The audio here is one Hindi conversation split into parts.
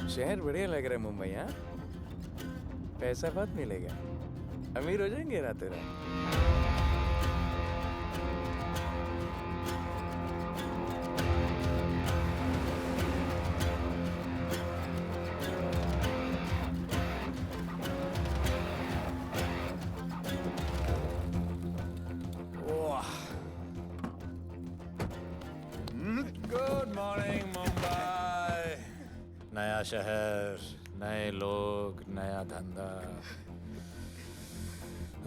शहर बढ़िया लग रहा है मुंबई। हाँ, पैसा बहुत मिलेगा, अमीर हो जाएंगे रातों रात। Good morning Mumbai. नया शहर, नए लोग, नया धंधा।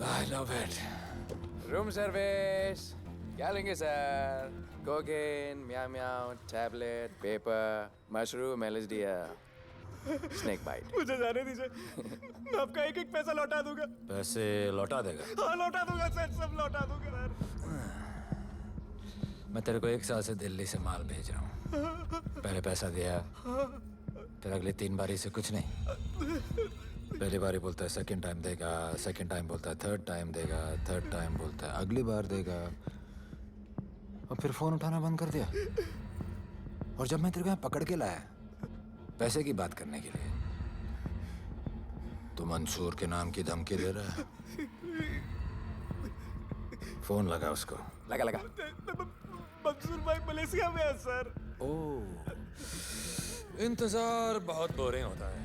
I love it. Room service क्या लेंगे सर? कोकेन, म्याऊ म्याऊ, tablet, paper, mushroom, LSD, snake bite. मुझे जाने दीजिए, मैं आपका एक एक पैसा लौटा दूंगा। पैसे लौटा देगा? हाँ लौटा दूंगा सर, सब लौटा दूंगा सर। मैं तेरे को 1 साल से दिल्ली से माल भेज रहा हूँ। पहले पैसा दिया, फिर अगली 3 बारी से कुछ नहीं। पहली बारी बोलता है सेकंड टाइम देगा, सेकंड टाइम बोलता है थर्ड टाइम देगा, थर्ड टाइम बोलता है अगली बार देगा, और फिर फोन उठाना बंद कर दिया। और जब मैं तेरे को यहाँ पकड़ के लाया पैसे की बात करने के लिए, तो मंसूर के नाम की धमकी दे रहा है। फोन लगा उसको। लगा लगा। मंसूर भाई मलेशिया में है सर। ओह, इंतजार बहुत बोरिंग होता है,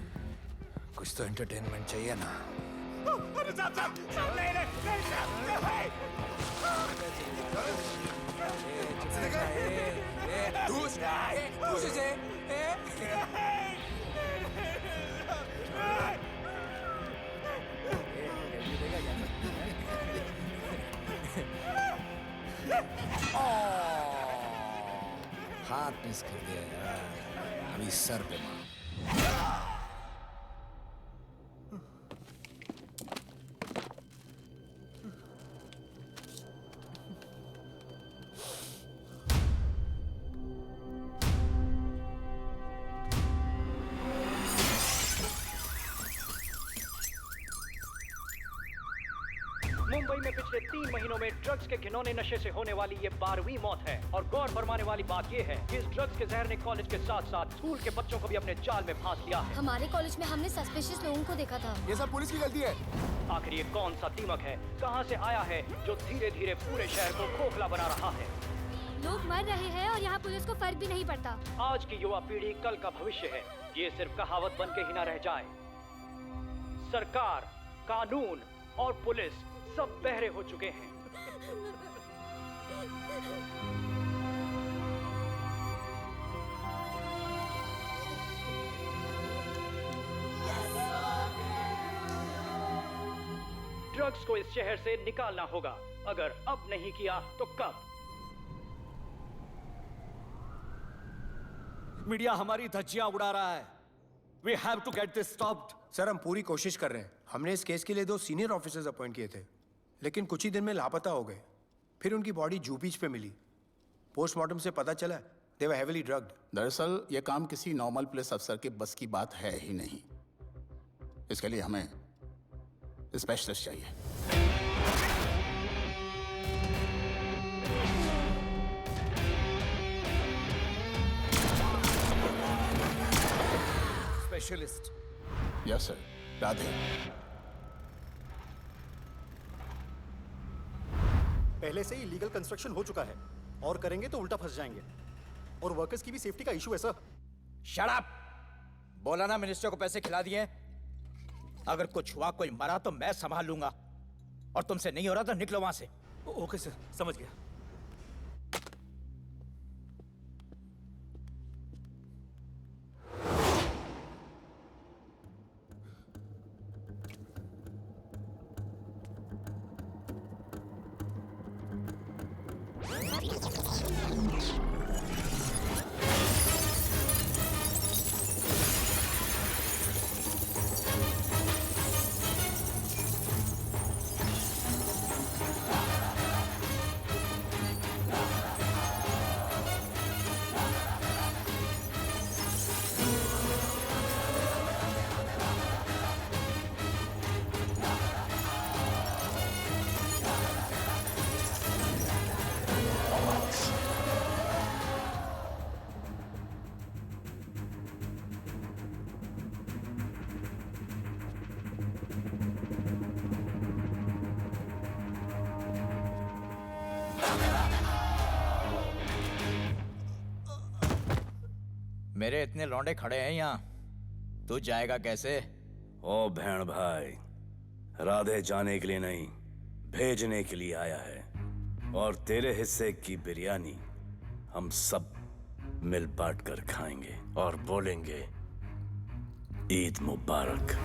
कुछ तो एंटरटेनमेंट चाहिए ना। अरे साहब साहब साहब, नहीं नहीं नहीं साहब, भाई। हाथ मिस कर दिया यार, अभी सर पे मार। मुंबई में पिछले 3 महीनों में ड्रग्स के घिनौने नशे से होने वाली ये 12वीं मौत है। और गौर फरमाने वाली बात ये है कि इस ड्रग्स के जहर ने कॉलेज के साथ साथ स्कूल के बच्चों को भी अपने जाल में फांस लिया है। हमारे कॉलेज में हमने सस्पिशियस लोगों को देखा था। ये सब पुलिस की गलती है। आखिर ये कौन सा दीमक है, कहां से आया है, जो धीरे धीरे पूरे शहर को खोखला बना रहा है? लोग मर रहे हैं और यहाँ पुलिस को फर्क भी नहीं पड़ता। आज की युवा पीढ़ी कल का भविष्य है, ये सिर्फ कहावत बन के ही न रह जाए। सरकार, कानून और पुलिस सब बहरे हो चुके हैं। ड्रग्स को इस शहर से निकालना होगा। अगर अब नहीं किया तो कब? मीडिया हमारी धज्जियां उड़ा रहा है। We have to get this stopped. Sir हम पूरी कोशिश कर रहे हैं। हमने इस केस के लिए 2 सीनियर ऑफिसर्स अपॉइंट किए थे, लेकिन कुछ ही दिन में लापता हो गए। फिर उनकी बॉडी जू बीच पे मिली। पोस्टमार्टम से पता चला दे वर हेवीली ड्रग्ड। दरअसल यह काम किसी नॉर्मल पुलिस अफसर के बस की बात है ही नहीं। इसके लिए हमें स्पेशलिस्ट चाहिए। स्पेशलिस्ट। Yes sir. राधे। पहले से ही लीगल कंस्ट्रक्शन हो चुका है, और करेंगे तो उल्टा फंस जाएंगे। और वर्कर्स की भी सेफ्टी का इशू है सर। Shut up! बोला ना मिनिस्टर को पैसे खिला दिए। अगर कुछ हुआ, कोई मरा तो मैं संभाल लूंगा, और तुमसे नहीं हो रहा तो निकलो वहां से। ओके सर, समझ गया। मेरे इतने लौंडे खड़े हैं यहाँ, तू जाएगा कैसे? ओ बहन भाई, राधे जाने के लिए नहीं, भेजने के लिए आया है। और तेरे हिस्से की बिरयानी हम सब मिल बांट कर खाएंगे और बोलेंगे ईद मुबारक।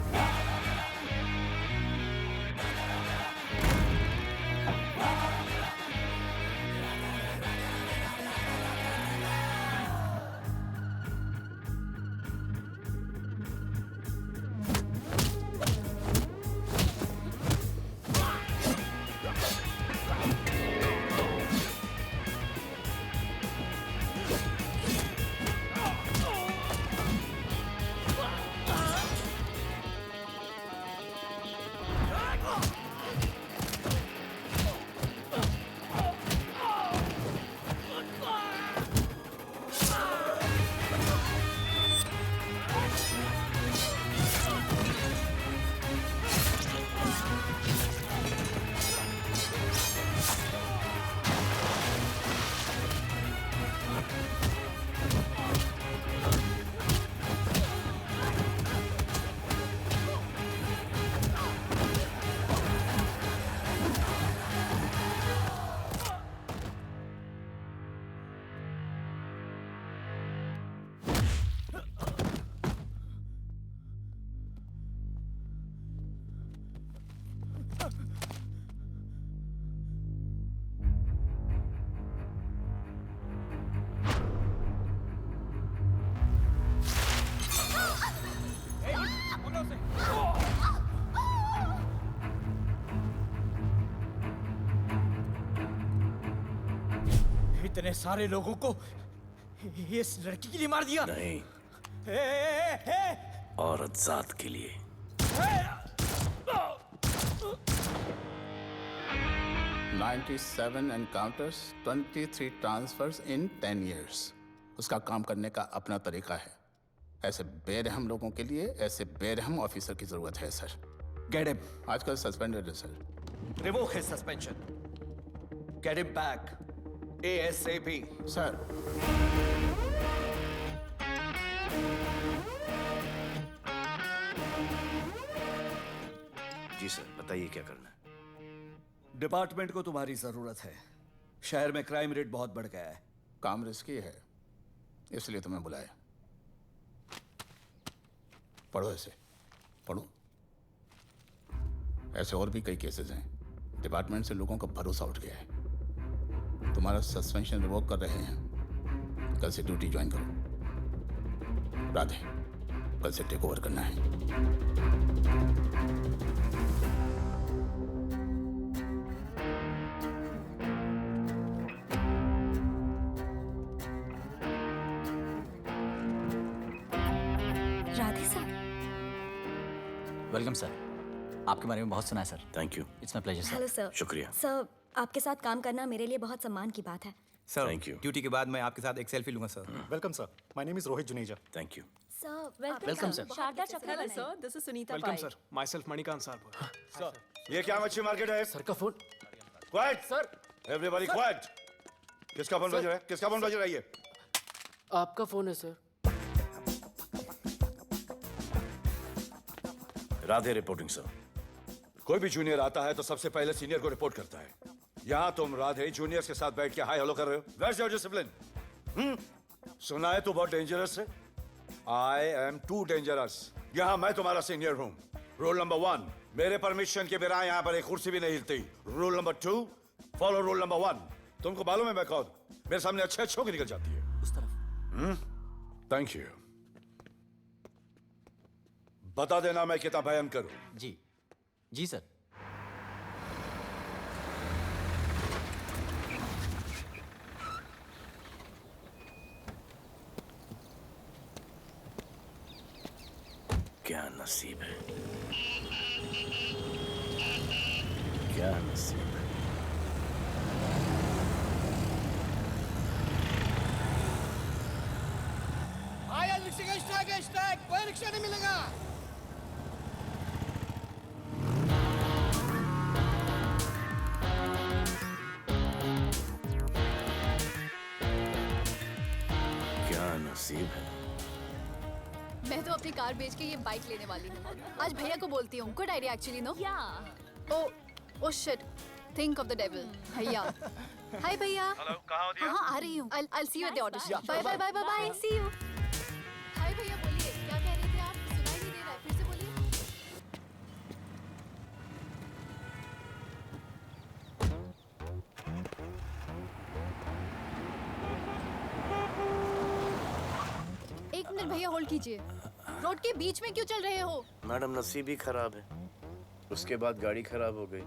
इतने सारे लोगों को इस लड़की के लिए मार दिया? नहीं, ए, औरत जात के लिए। 97 encounters, 23 transfers in 10 years. उसका काम करने का अपना तरीका है। ऐसे बेरहम लोगों के लिए ऐसे बेरहम ऑफिसर की जरूरत है सर। Get him. आजकल सस्पेंडेड है sir. Revoke his suspension. Get him back. ASAP. Sir ji sir, बताइए क्या करना है। डिपार्टमेंट को तुम्हारी जरूरत है। शहर में क्राइम रेट बहुत बढ़ गया है। काम रिस्की है, इसलिए तुम्हें बुलाया। पढ़ो इसे, पढ़ो। ऐसे और भी कई केसेस हैं। डिपार्टमेंट से लोगों का भरोसा उठ गया है। तुम्हारा सस्पेंशन रिवोक कर रहे हैं। कल से ड्यूटी ज्वाइन करो। राधे, कल से टेक ओवर करना है। राधे साहब, वेलकम सर। आपके बारे में बहुत सुना है sir. Thank you. It's my pleasure sir. Hello sir. शुक्रिया। सर, आपके साथ काम करना मेरे लिए बहुत सम्मान की बात है। Sir, Thank you. ड्यूटी के बाद मैं आपके साथ एक सेल्फी लूंगा sir. Welcome sir, my name is Rohit Juneja. Thank you. Sir, welcome sir. Sharda Chakravarti. Hello sir, this is Sunita welcome Pai. Sir, myself Manikant sir. ये क्या मच्छी मार्केट है? सर का phone. Quiet sir, everybody quiet. किसका फोन बज रहा है? किसका फोन बज रहा है ये? आपका फोन है सर। Radhe reporting sir. कोई भी जूनियर आता है तो सबसे पहले सीनियर को रिपोर्ट करता है। यहाँ तुम राधे जूनियर्स के साथ बैठ के हाय हेलो कर रहे हो। Where's your discipline? सुना है तू बहुत डेंजरस है। I am too dangerous. यहाँ मैं तुम्हारा सीनियर हूँ। रूल नंबर 1, मेरे परमिशन के बिना यहाँ पर एक कुर्सी भी नहीं हिलती। Rule number 2, follow rule number 1। तुमको मालूम है मैं कौन? मेरे सामने अच्छे अच्छों की निकल जाती है। उस तरफ। Thank you. बता देना मैं कितना भयंकर हूँ। जी जी सर। क्या नसीब है, क्या नसीब है। आया रिक्शा का स्ट्राइक, कोई रिक्शा नहीं मिलेगा। क्या नसीब है। मैं तो अपनी कार बेच के ये बाइक लेने वाली हूँ। आज भैया को बोलती हूँ। Good idea actually, no? Oh shit, think of the devil. भैया, हाय भैया। हेलो, कहाँ हो दिया? हाँ, आ रही हूँ। I'll see you at the audition. Bye bye bye bye bye. See you. हाय भैया, बोलिए क्या कह रहे थे आप? सुनाई नहीं दे रहा है, फिर से बोलिए। एक मिनट भैया, होल्ड कीजिए। रोड के बीच में क्यों चल रहे हो? मैडम, नसीब ही खराब है। उसके बाद गाड़ी खराब हो गई।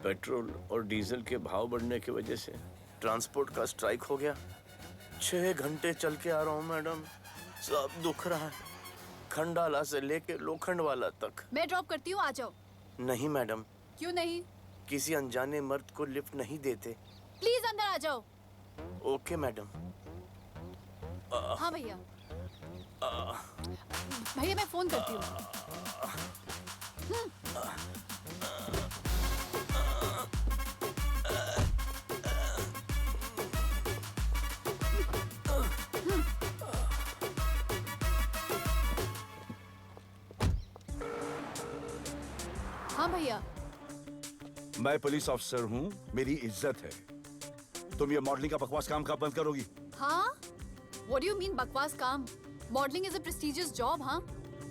पेट्रोल और डीजल के भाव बढ़ने की वजह से ट्रांसपोर्ट का स्ट्राइक हो गया। 6 घंटे चल के आ रहा हूँ मैडम, सब दुख रहा है, खंडाला से लेके लोखंडवाला तक। मैं ड्रॉप करती हूँ, आ जाओ। नहीं मैडम। क्यों नहीं? किसी अनजाने मर्द को लिफ्ट नहीं देते। प्लीज अंदर आ जाओ। Okay madam. हाँ भैया। भैया मैं फोन करती हूँ। हाँ भैया। मैं पुलिस ऑफिसर हूँ, मेरी इज्जत है। तुम ये मॉडलिंग का बकवास काम कब बंद करोगी? हाँ? What do you mean बकवास काम? Modelling is a prestigious job. हाँ,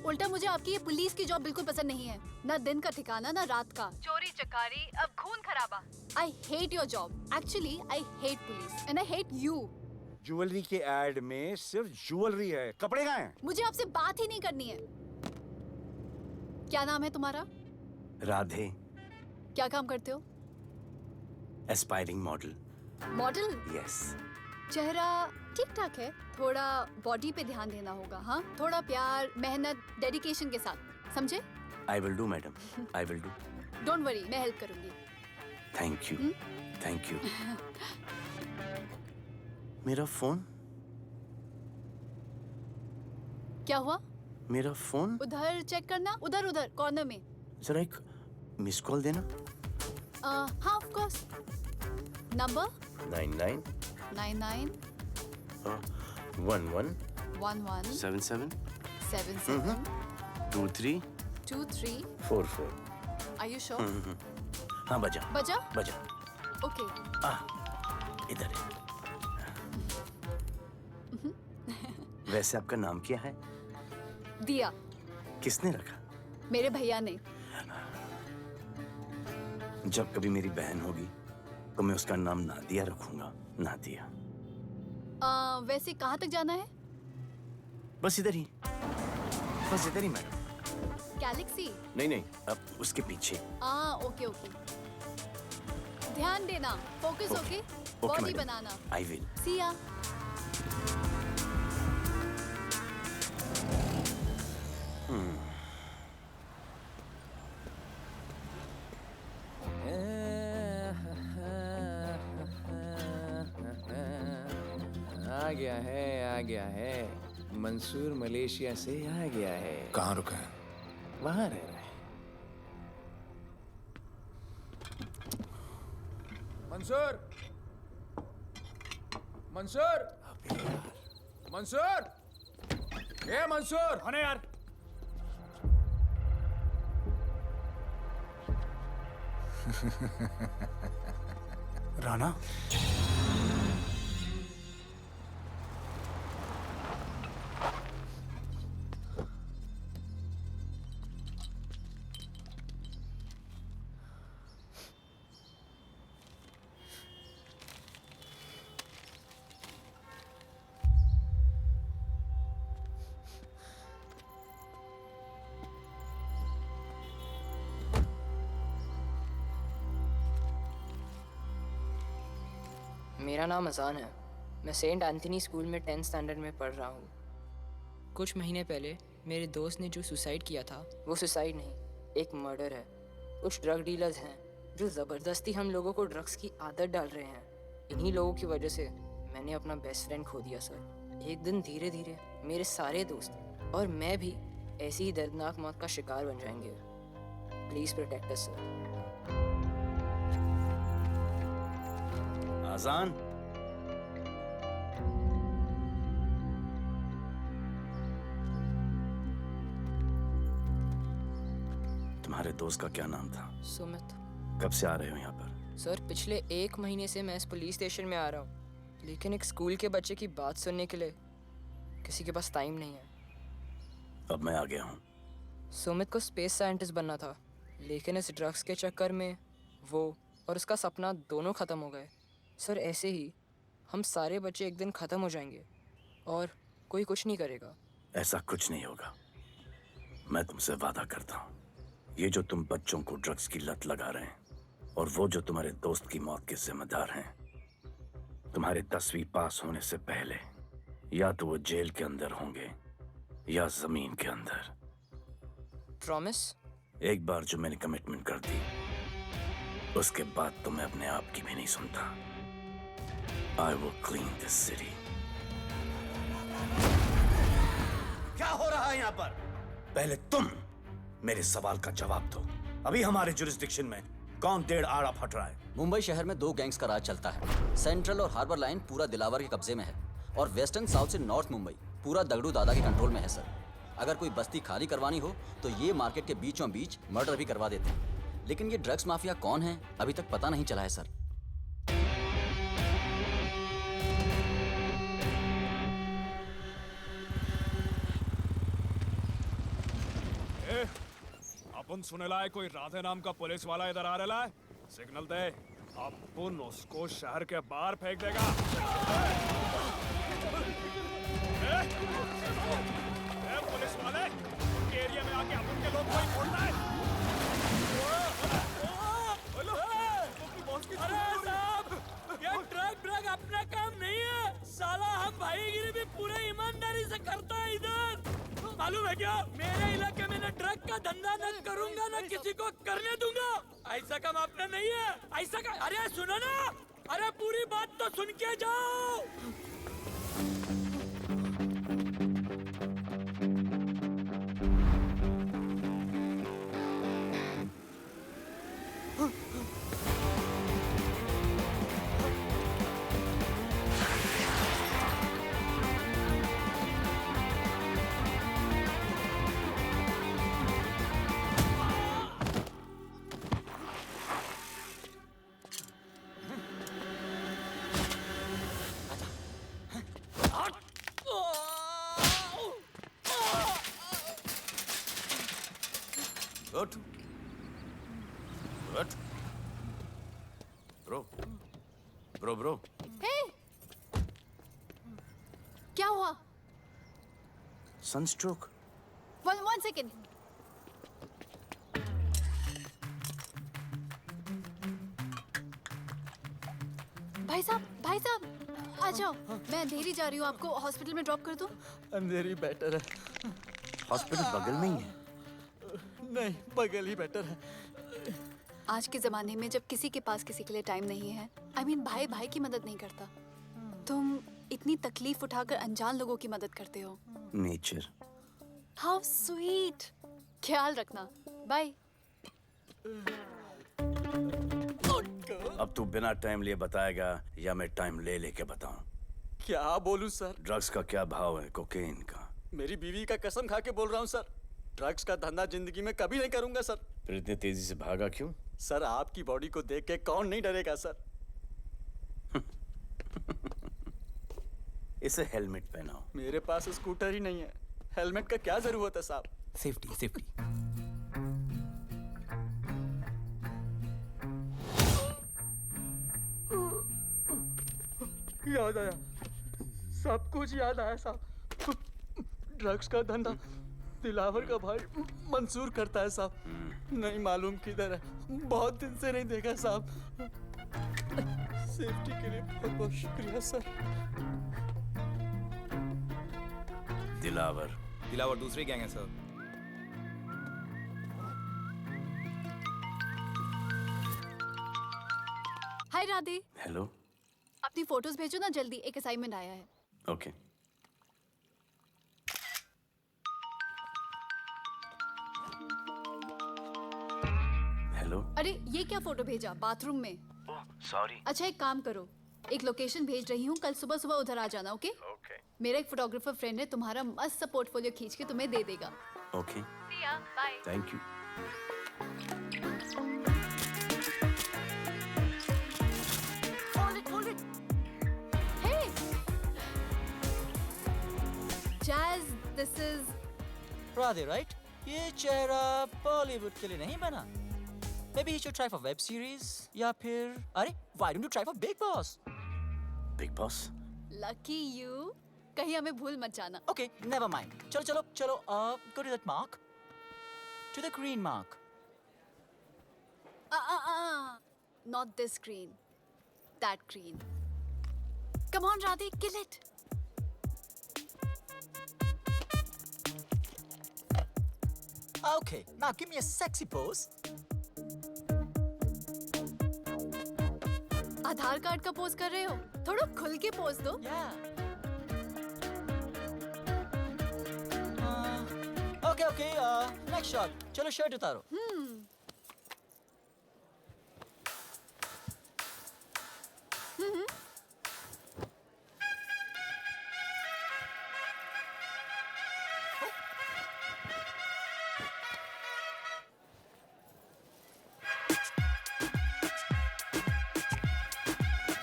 उल्टा मुझे आपकी ये पुलिस की जॉब बिल्कुल पसंद नहीं है। ना दिन का ठिकाना, ना रात का। चोरी चकारी, अब खून खराबा। I hate your job. Actually, I hate police and I hate you. Jewellery के एड में सिर्फ ज्वेलरी है, कपड़े कहाँ हैं? मुझे आपसे बात ही नहीं करनी है। क्या नाम है तुम्हारा? राधे। क्या काम करते हो? Aspiring model. मॉडल? यस। चेहरा ठीक ठाक है, थोड़ा बॉडी पे ध्यान देना होगा। हाँ, थोड़ा प्यार, मेहनत, डेडिकेशन के साथ, समझे? I will do madam, I will do. Don't worry, मैं हेल्प करूंगी। Thank you, thank you. मेरा फोन? क्या हुआ? मेरा फोन? उधर चेक करना, उधर उधर कॉर्नर में। जरा एक मिस कॉल देना। हाँ of course. Number 99 99 11 11 77 77 23 23 44। Are you sure? हाँ बजा बजा? बजा। ओके। इधर है। वैसे आपका नाम क्या है? दिया। किसने रखा? मेरे भैया ने। जब कभी मेरी बहन होगी तो मैं उसका नाम नादिया रखूंगा। नादिया। वैसे कहाँ तक जाना है? बस इधर ही, बस इधर ही मैडम। गैलेक्सी? नहीं नहीं, अब उसके पीछे। Okay okay. ध्यान देना, फोकस ओके। बॉडी बनाना। I will. See ya. आ गया है। मंसूर मलेशिया से आ गया है। कहाँ रुका है? वहाँ रह रहा है। मंसूर, मंसूर, मंसूर, ये मंसूर। हाँ यार। राणा। मेरा नाम अजान है। मैं सेंट एंथनी स्कूल में 10th स्टैंडर्ड में पढ़ रहा हूँ। कुछ महीने पहले मेरे दोस्त ने जो सुसाइड किया था, वो सुसाइड नहीं, एक मर्डर है। कुछ ड्रग डीलर्स हैं जो ज़बरदस्ती हम लोगों को ड्रग्स की आदत डाल रहे हैं। इन्हीं लोगों की वजह से मैंने अपना बेस्ट फ्रेंड खो दिया सर। एक दिन धीरे धीरे मेरे सारे दोस्त और मैं भी ऐसी ही दर्दनाक मौत का शिकार बन जाएंगे। Please protect us sir. Azaan. तुम्हारे दोस्त का क्या नाम था? सुमित। कब से आ रहे हो यहाँ पर? सर पिछले 1 महीने से मैं इस पुलिस स्टेशन में आ रहा हूँ, लेकिन एक स्कूल के बच्चे की बात सुनने के लिए किसी के पास टाइम नहीं है। अब मैं आ गया हूँ। सुमित को स्पेस साइंटिस्ट बनना था, लेकिन इस ड्रग्स के चक्कर में वो और उसका सपना दोनों ख़त्म हो गए। सर ऐसे ही हम सारे बच्चे एक दिन ख़त्म हो जाएंगे और कोई कुछ नहीं करेगा। ऐसा कुछ नहीं होगा, मैं तुमसे वादा करता हूँ। ये जो तुम बच्चों को ड्रग्स की लत लगा रहे हैं और वो जो तुम्हारे दोस्त की मौत के जिम्मेदार हैं, तुम्हारे 10वीं पास होने से पहले या तो वो जेल के अंदर होंगे या जमीन के अंदर। प्रॉमिस? एक बार जो मैंने कमिटमेंट कर दी, उसके बाद तो मैं अपने आप की भी नहीं सुनता। I will clean this city. क्या हो रहा है यहाँ पर? पहले तुम मेरे सवाल का जवाब दो। अभी हमारे जुरिस्डिक्शन में कौन डेढ़ आड़ा फट रहा है? मुंबई शहर में 2 गैंग्स का राज चलता है। सेंट्रल और हार्बर लाइन पूरा दिलावर के कब्जे में है और वेस्टर्न साउथ से नॉर्थ मुंबई पूरा दगड़ू दादा के कंट्रोल में है सर। अगर कोई बस्ती खाली करवानी हो तो ये मार्केट के बीचों बीच मर्डर भी करवा देते हैं। लेकिन ये ड्रग्स माफिया कौन है अभी तक पता नहीं चला है सर। अपन सुनेला है कोई राधे नाम का पुलिस वाला इधर आ रहा है। सिग्नल दे, अपन उसको शहर के बाहर फेंक देगा। पुलिस वाले एरिया में आके अपन के लोग कोई बोलता है। अरे साहब, ये ड्रग अपना काम नहीं है। साला हम भाईगिरी भी पूरे ईमानदारी से करता है इधर। मालूम है क्या, मेरे इलाके में न ड्रग का धंधा न करूंगा न किसी को करने दूंगा। ऐसा काम अपना नहीं है। ऐसा का, अरे सुनो ना, अरे पूरी बात तो सुन के जाओ। Good. Good. Bro. Hey! क्या हुआ? Sunstroke. One second. भाई साहब, आ जाओ। मैं अंधेरी जा रही हूँ, आपको हॉस्पिटल में ड्रॉप कर दूँ? अंधेरी बेटर है। हॉस्पिटल बगल में ही है। नहीं, बगल ही बेटर है। आज के जमाने में जब किसी के पास किसी के लिए टाइम नहीं है, भाई की मदद नहीं करता, तुम इतनी तकलीफ उठाकर अनजान लोगों की मदद करते हो। नेचर। How sweet. ख्याल रखना। बाय। अब तू बिना टाइम लिए बताएगा या मैं टाइम ले लेके बताऊं? क्या बोलूं सर? ड्रग्स का क्या भाव है कोकेन का? मेरी बीवी का कसम खा के बोल रहा हूँ सर, ड्रग्स का धंधा जिंदगी में कभी नहीं करूंगा सर। फिर इतनी तेजी से भागा क्यों? सर आपकी बॉडी को देख के कौन नहीं डरेगा सर। इसे हेलमेट पहनाओ। मेरे पास स्कूटर ही नहीं है, हेलमेट का क्या जरूरत है साहब? सेफ्टी। याद आया, सब कुछ याद आया साहब। ड्रग्स का धंधा दिलावर का भाई मंसूर करता है साहब। नहीं मालूम किधर है, बहुत दिन से नहीं देखा साहब। सेफ्टी के लिए बहुत बहुत शुक्रिया सर। दिलावर दूसरी गैंग है सर। हाय राधे। हेलो। अपनी फोटोज भेजो ना जल्दी, एक असाइनमेंट आया है। ओके। हेलो। अरे ये क्या फोटो भेजा बाथरूम में? सॉरी। अच्छा एक काम करो, एक लोकेशन भेज रही हूँ, कल सुबह सुबह उधर आ जाना। ओके? मेरा एक फोटोग्राफर फ्रेंड है, तुम्हारा मस्त सा पोर्टफोलियो खींच के तुम्हें दे देगा। Okay. Bye. Thank you. Jazz, this is Radhe, right? ये चेहरा बॉलीवुड के लिए नहीं बना. Maybe you should try for web series या फिर अरे why don't you try for Big Boss? Big Boss? lucky you. कहीं हमें भूल मत जाना. Okay, never mind. चलो. Go to that mark. To the green mark. Not this green. That green. Come on, Radhe, kill it. Okay, now give me a sexy pose. Aadhaar card का पोज कर रहे हो? थोड़ा खुल के पोज दो. Okay, next shot. चलो शर्ट उतारो.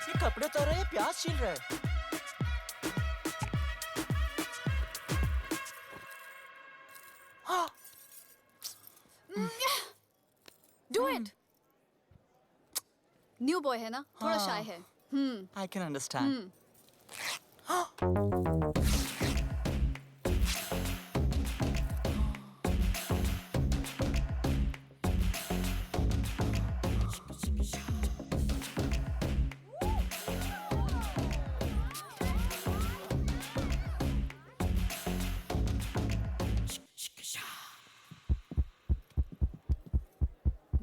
ये कपड़े उतार रहे हैं, प्याज छील रहे हैं. Do it. New boy है ना, थोड़ा shy है. I can understand.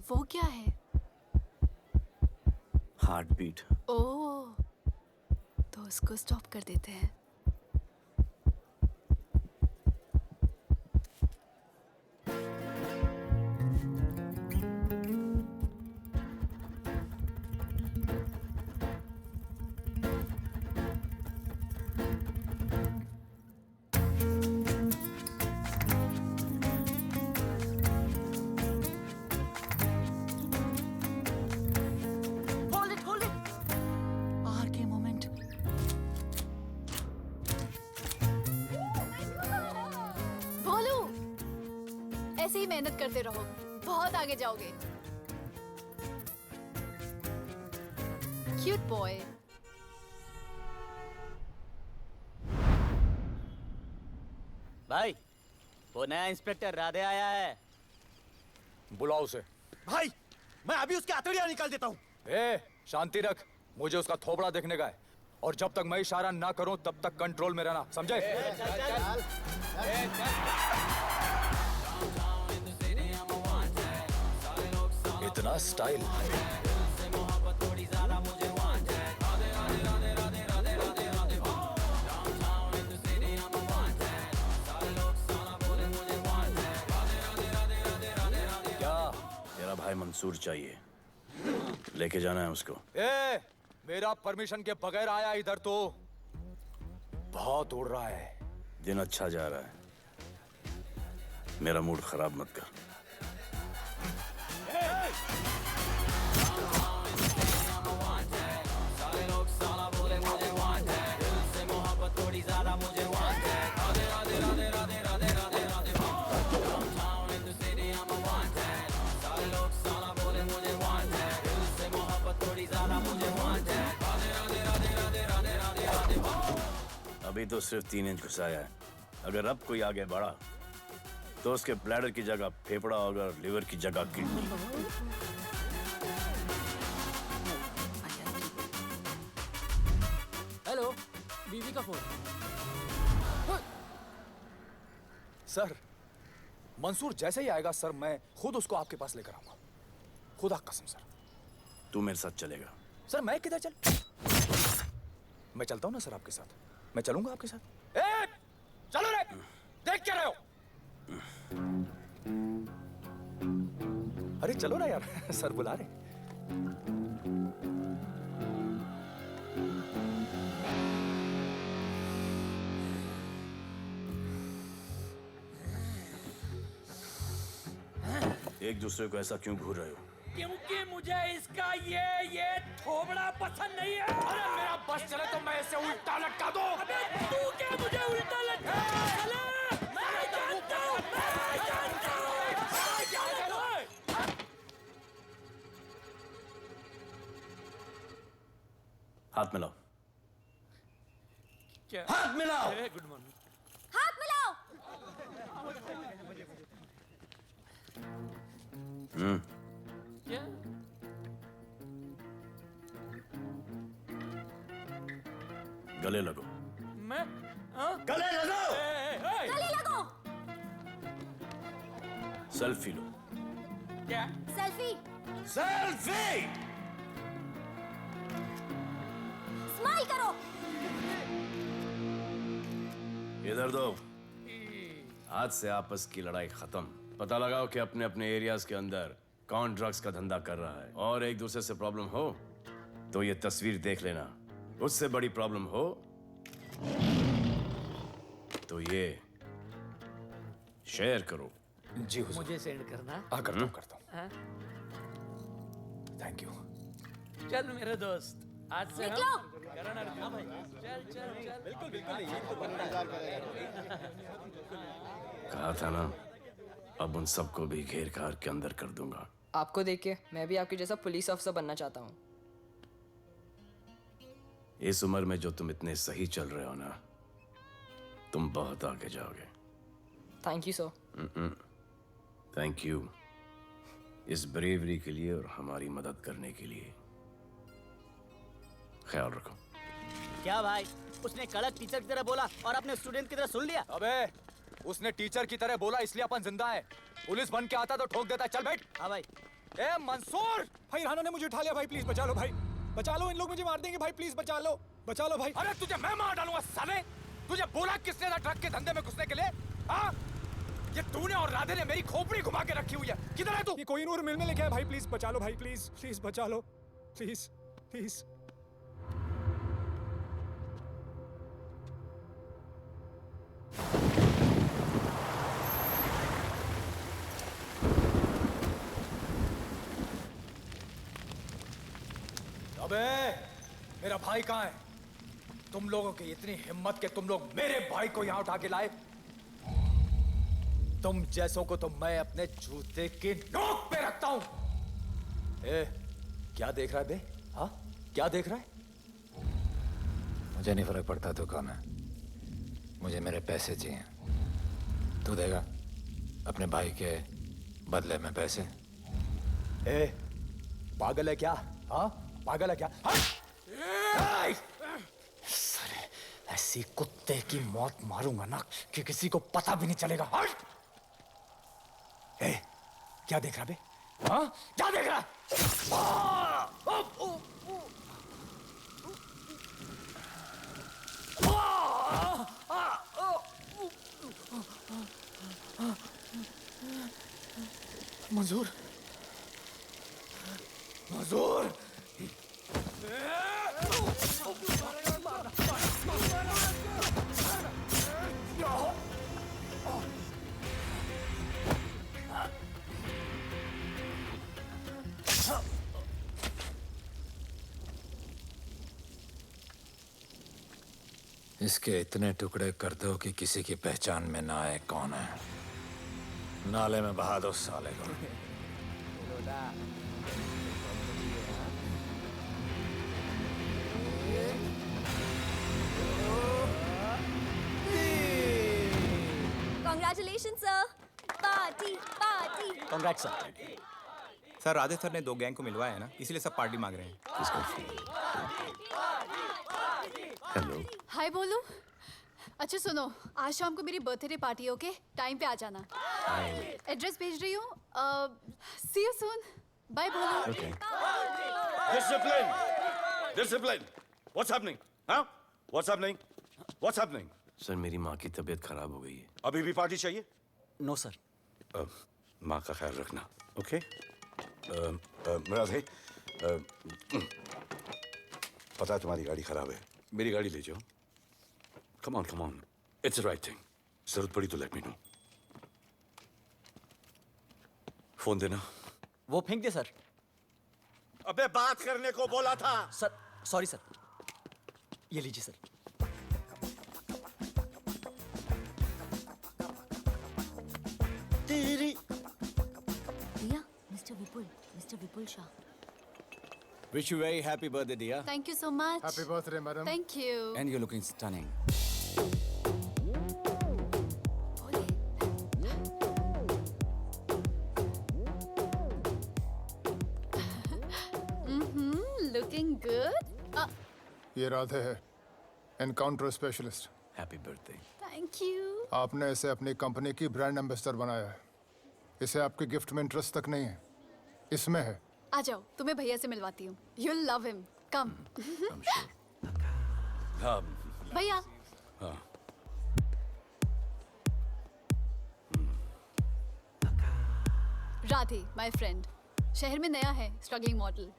वो क्या है? Heart beat. ओह, तो उसको स्टॉप कर देते हैं. ऐसे ही मेहनत करते रहो, बहुत आगे जाओगे. Cute boy. भाई, वो नया इंस्पेक्टर राधे आया है. बुलाओ उसे. भाई, मैं अभी उसके हथौड़ियां निकाल देता हूँ. शांति रख. मुझे उसका थोबड़ा देखने का है. और जब तक मैं इशारा ना करूं तब तक कंट्रोल में रहना, समझे? इतना स्टाइल. क्या? तेरा भाई मंसूर चाहिए. लेके जाना है उसको. मेरा परमिशन के बगैर आया इधर तो. बहुत उड़ रहा है. दिन अच्छा जा रहा है. मेरा मूड खराब मत कर. अभी तो सिर्फ 3 इंच घुसाया है. अगर अब कोई आगे बढ़ा तो उसके ब्लैडर की जगह फेफड़ा होगा और लिवर की जगह किडनी. हेलो, बीवी का फोन. सर, मंसूर जैसे ही आएगा सर, मैं खुद उसको आपके पास लेकर आऊंगा. खुदा कसम सर. तू मेरे साथ चलेगा? सर मैं किधर चल? मैं चलता हूँ ना सर आपके साथ. मैं चलूंगा आपके साथ. चलो रे. देख क्या रहे हो? अरे चलो ना यार. सर बुला रहे. एक दूसरे को ऐसा क्यों घूर रहे हो? क्योंकि मुझे इसका ये थोबड़ा पसंद नहीं है. अरे मेरा बस चले तो मैं इसे उल्टा लटका दूं. अबे तू क्या मुझे उल्टा लटका हाथ मिलाओ। क्या? हाथ मिलाओ। Good morning. हाथ मिलाओ। क्या? गले लगो। मैं गले लगो। गले लगो। सेल्फी लो। क्या? सेल्फी। सेल्फी। स्माइल करो। इधर दो। आज से आपस की लड़ाई खत्म। पता लगाओ कि अपने अपने एरियाज के अंदर कौन ड्रग्स का धंधा कर रहा है, और एक दूसरे से प्रॉब्लम हो तो ये तस्वीर देख लेना। उससे बड़ी प्रॉब्लम हो तो ये शेयर करो। जी हुजूर। मुझे सेंड करना। करता हूँ। हाँ? Thank you. चल मेरे दोस्त, आज से निकलो। हम करण अर्जुन भाई। चल चल चल। बिल्कुल बिल्कुल। कहा था ना, अब उन सबको भी घेर कार के अंदर कर दूंगा। आपको देख के मैं भी आपके जैसा पुलिस ऑफिसर बनना चाहता हूँ। इस उम्र में जो तुम इतने सही चल रहे हो ना, तुम बहुत आगे जाओगे। Thank you sir. Thank you इस ब्रेवरी के लिए और हमारी मदद करने के लिए। ख्याल रखो। क्या भाई, उसने कड़क टीचर की तरह बोला और अपने स्टूडेंट की तरह सुन लिया? अबे उसने टीचर की तरह बोला इसलिए अपन जिंदा है। पुलिस बन के आता तो ठोक देता। चल बैठ। हाँ भाई। ए मंसूर, भाई राना ने मुझे उठा लिया। भाई प्लीज बचा लो। भाई बचा लो, इन लोग मुझे मार देंगे। भाई प्लीज बचा लो, बचा लो भाई। अरे तुझे मैं मार डालूंगा साले। तुझे बोला किसने था ट्रक के धंधे में घुसने के लिए? हाँ, ये तूने और राधे ने मेरी खोपड़ी घुमा के रखी हुई है। किधर है तू? ये कोई नूर मिल में लेके आया। भाई प्लीज बचा लो। भाई प्लीज प्लीज बचा लो, प्लीज प्लीज। अबे मेरा भाई कहाँ है? तुम लोगों की इतनी हिम्मत कि तुम लोग मेरे भाई को यहाँ उठा के लाए। तुम जैसों को तो मैं अपने जूते की नोक पे रखता हूँ। ए, क्या देख रहा है बे? हाँ, क्या देख रहा है? मुझे नहीं फर्क पड़ता तू कौन है, मुझे मेरे पैसे चाहिए। तू देगा अपने भाई के बदले में पैसे? ए, पागल है क्या? हाँ, पागल है क्या? हाँ? साले, ऐसी कुत्ते की मौत मारूंगा ना कि किसी को पता भी नहीं चलेगा। ए, क्या देख रहा बे? हाँ, क्या देख रहा? मंजूर, मंजूर। इसके इतने टुकड़े कर दो कि किसी की पहचान में ना आए कौन है। नाले में बहा दो साले को। Congratulations, sir. Party party. Congrats sir. Sir Radhe sir ने 2 गैंग को मिलवाया है ना, इसीलिए सब पार्टी मांग रहे हैं। हेलो। हाय बोलू। अच्छा सुनो, आज शाम को मेरी बर्थडे पार्टी, ओके? टाइम पे आ जाना। एड्रेस भेज रही हूँ। सी यू सून। बाय बोलू। Okay. Discipline! Discipline! What's happening? Huh? What's happening? What's happening? Sir मेरी माँ की तबीयत खराब हो गई है। अभी भी पार्टी चाहिए? No sir. माँ का ख्याल रखना, ओके? राधे, पता है तुम्हारी गाड़ी खराब है, मेरी गाड़ी ले जाओ। Come on, it's the right thing. जरूरत पड़ी तो लेट मी नो। फोन देना। वो फेंक दे सर। अबे बात करने को बोला था। Sir sorry sir. ये लीजिए सर। तेरी भैया mister Vipul Shah Wish you very happy birthday, dear. Thank you so much. Happy birthday, madam. Thank you. And you're looking stunning. Looking good. ये राधे है, encounter specialist. Happy birthday. Thank you. आपने इसे अपनी कंपनी की ब्रांड एम्बेसडर बनाया है। इसे आपके गिफ्ट में इंटरेस्ट तक नहीं है, इसमें है। आ जाओ, तुम्हें भैया से मिलवाती हूँ। You'll love him. Come. भैया। Radhe, my friend. शहर में नया है, struggling model.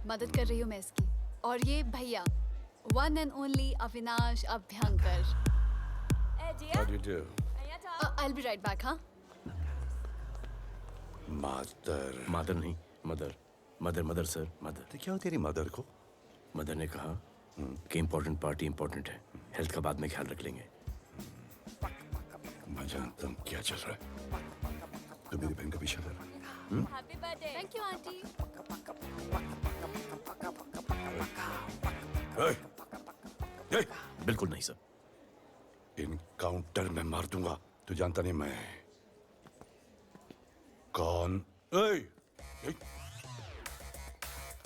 मदद कर रही हूँ मैं इसकी। और ये भैया, one and only Avinash Abhyankar. How do you do? I'll be right back, हाँ? मदर नहीं, मदर सर, मदर। तो क्या हो तेरी मदर को? मदर ने कहा कि इम्पोर्टेंट पार्टी इम्पोर्टेंट है, हेल्थ का बाद में ख्याल रख लेंगे। मैं जानता हूँ क्या चल रहा है। तो मेरी बहन का पीछा कर। Happy birthday. Thank you, aunty. बिल्कुल नहीं सर। इनकाउंटर में मार दूंगा। तू जानता नहीं मैं कौन?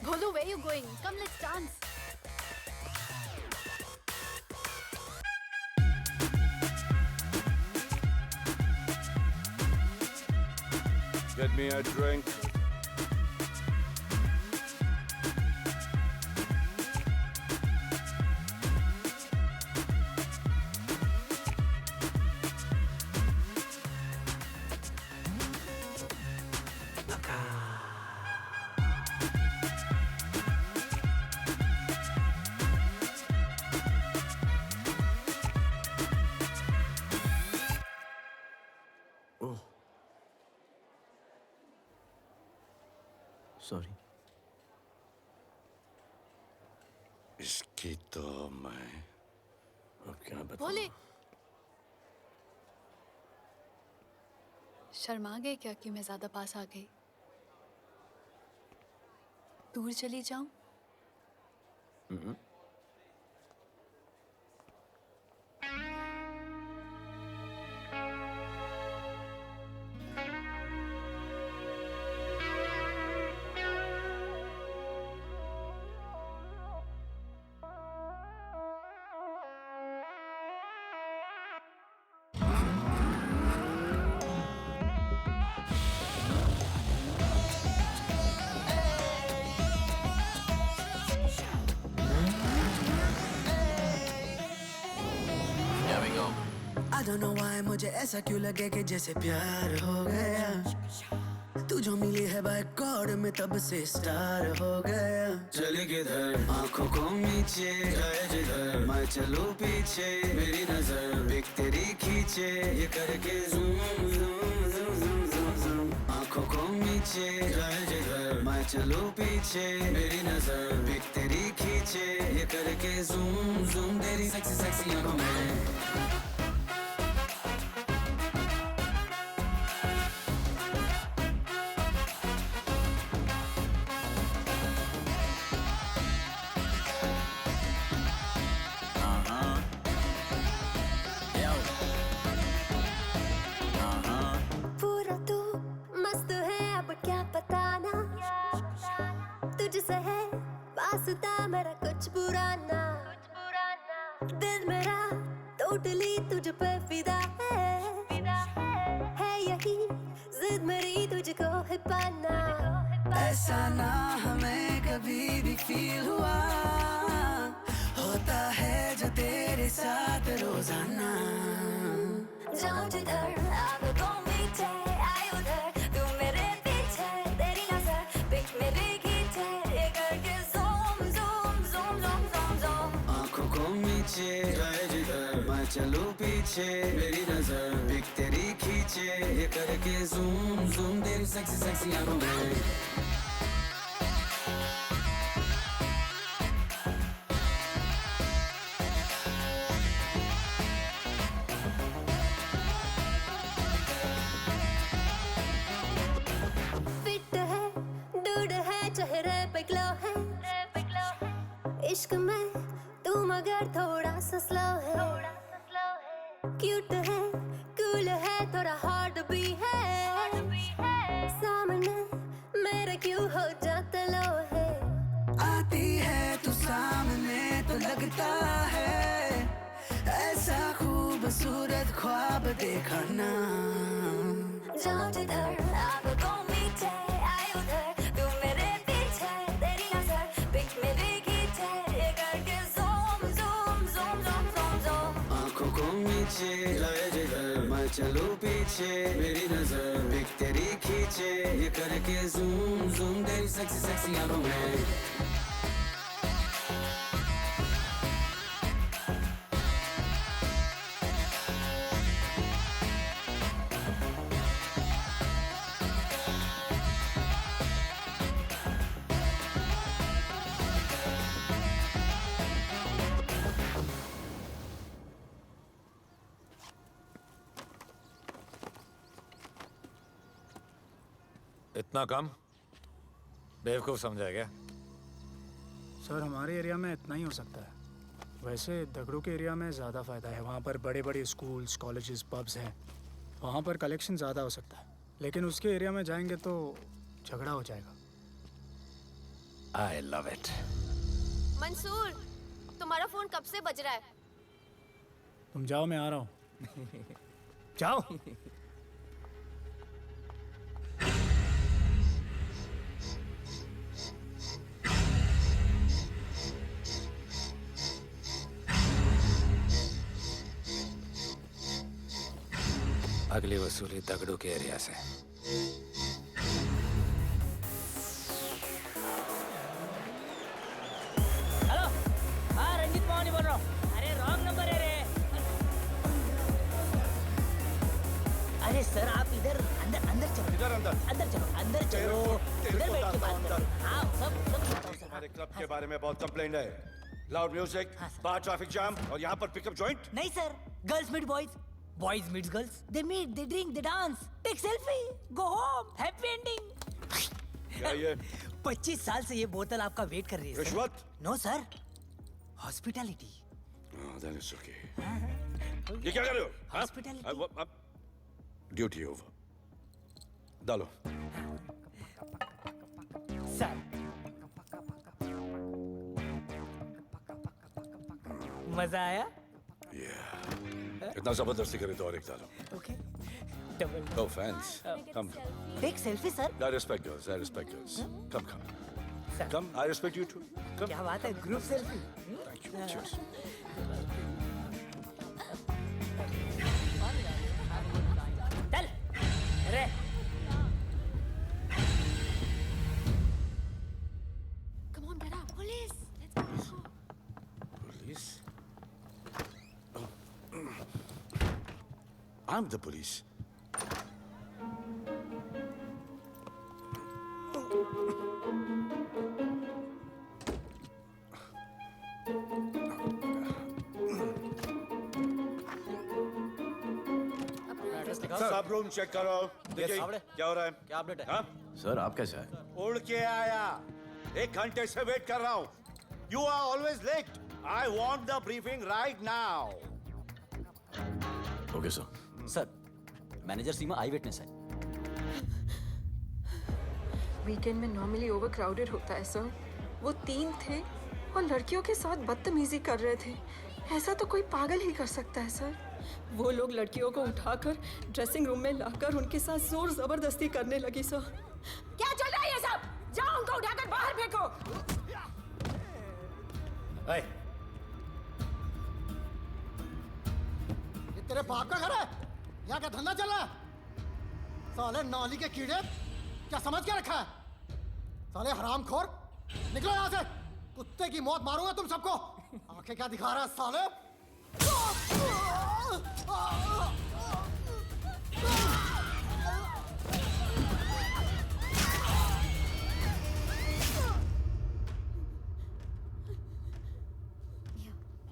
Bholu, where you going? Come, let's dance. Get me a drink. Sorry. इसकी तो मैं अब क्या बताऊं? भोले, शर्मा गए क्या कि मैं ज्यादा पास आ गई? दूर चली जाऊं? I don't know why मुझे ऐसा क्यों लगे कि जैसे प्यार हो गया। तू जो मिली है बाय गॉड में तब से स्टार हो गया। चले किधर आंखों को नीचे जाए जिधर मैं चलूं पीछे मेरी नजर एक तेरी खींचे ये करके zoom zoom zoom zoom zoom zoom आंखों को नीचे जाए जिधर मैं चलूं पीछे मेरी नजर एक तेरी खींचे ये करके जूम जूम तेरी सेक्सी सेक्सी आंखों में। मेरा कुछ बुरा ना दिल मेरा टोटली तुझ पे फिदा है यही जिद मेरी तुझको है पाना। ऐसा ना हमें कभी भी फील हुआ होता है जो तेरे साथ रोजाना। जाऊं जिधर आंखों को मीठे आए उधर तू मेरे पीछे तेरी नजर पिक मेरी खींचे ये करके जाए जिधर मैं चलूं पीछे मेरी नजर एक तेरी खींचे ये करके जूम जूम तेरी सेक्सी सेक्सी आंखों में। है, क्यूट है, कूल है, थोड़ा हॉट भी है, सामने मेरे क्यों हो जाता लो है। आती है तू सामने तो लगता है ऐसा खूबसूरत ख्वाब देखा ना। जाऊं जिधर आंखों को मीठे आए उधर, तू मेरे पीछे तेरी नजर पिच मेरी खींचे, ये करके zoom zoom zoom zoom zoom zoom। आंखों को नीचे लाए जिधर मैं चलूं पीछे, मेरी नजर बिक तेरी खींचे, ये करके zoom zoom तेरी सेक्सी सेक्सी आंखों में। इतना कम बेवकूफ समझा क्या? सर हमारे एरिया में इतना ही हो सकता है। वैसे दगड़ू के एरिया में ज़्यादा फ़ायदा है, वहाँ पर बड़े बड़े स्कूल्स कॉलेजेस पब्स हैं, वहाँ पर कलेक्शन ज़्यादा हो सकता है। लेकिन उसके एरिया में जाएंगे तो झगड़ा हो जाएगा। आई लव इट। मंसूर, तुम्हारा फोन कब से बज रहा है? तुम जाओ, मैं आ रहा हूँ। जाओ। अगली वसूली दगड़ू के एरिया से। हेलो, हाँ रंजीत मोहन बोल रहा हूँ। अरे रॉन्ग नंबर है रे। अरे सर आप इधर अंदर अंदर चलो। इधर अंदर चलो अंदर चलो। इधर बैठ के बात करो। हाँ सब हमारे क्लब के बारे में बहुत कंप्लेंट है। लाउड म्यूजिक, बाहर ट्रैफिक जाम और यहाँ पर पिकअप जॉइंट। नहीं sir, girls meet boys, boys meet girls, they meet, they drink, they dance, take selfie, go home, happy ending. क्या ये? 25 साल से ये बोतल आपका वेट कर रही है। रिश्वत? No sir, hospitality. Then it's okay. ये क्या कर रहे हो? हॉस्पिटैलिटी। Duty over. डालो। सर मजा आया? इतना जबरदस्ती करे तो और एक डालो। Okay double. No offense. Come. Take selfie sir. I respect girls. I respect girls. Come. Come. I respect you too. Come. क्या बात है, group selfie. Thank you. Cheers. चल अरे Come on, get up. Police. Let's go. Police? I'm the police. सब रूम चेक करो। देखिए क्या हो रहा है? क्या अपडेट है? हाँ? सर आप कैसे आए? उड़ के आया। 1 घंटे से वेट कर रहा हूँ। You are always late. I want the briefing right now. Okay sir. Sir manager Seema I witness है। वीकेंड में नॉर्मली ओवर क्राउडेड होता है सर। वो 3 थे और लड़कियों के साथ बदतमीजी कर रहे थे। ऐसा तो कोई पागल ही कर सकता है सर। वो लोग लड़कियों को उठाकर ड्रेसिंग रूम में लाकर उनके साथ जोर जबरदस्ती करने लगी सर। क्या चल रहा है ये सब? जाओ उनको उठाकर बाहर फेंको। ये तेरे बाप का घर है? यहाँ का धंधा चल रहा है? साले नाली के कीड़े, क्या समझ के रखा है? साले हरामखोर, निकलो यहाँ से। कुत्ते की मौत मारूंगा तुम सबको। आंखें क्या दिखा रहा है साले?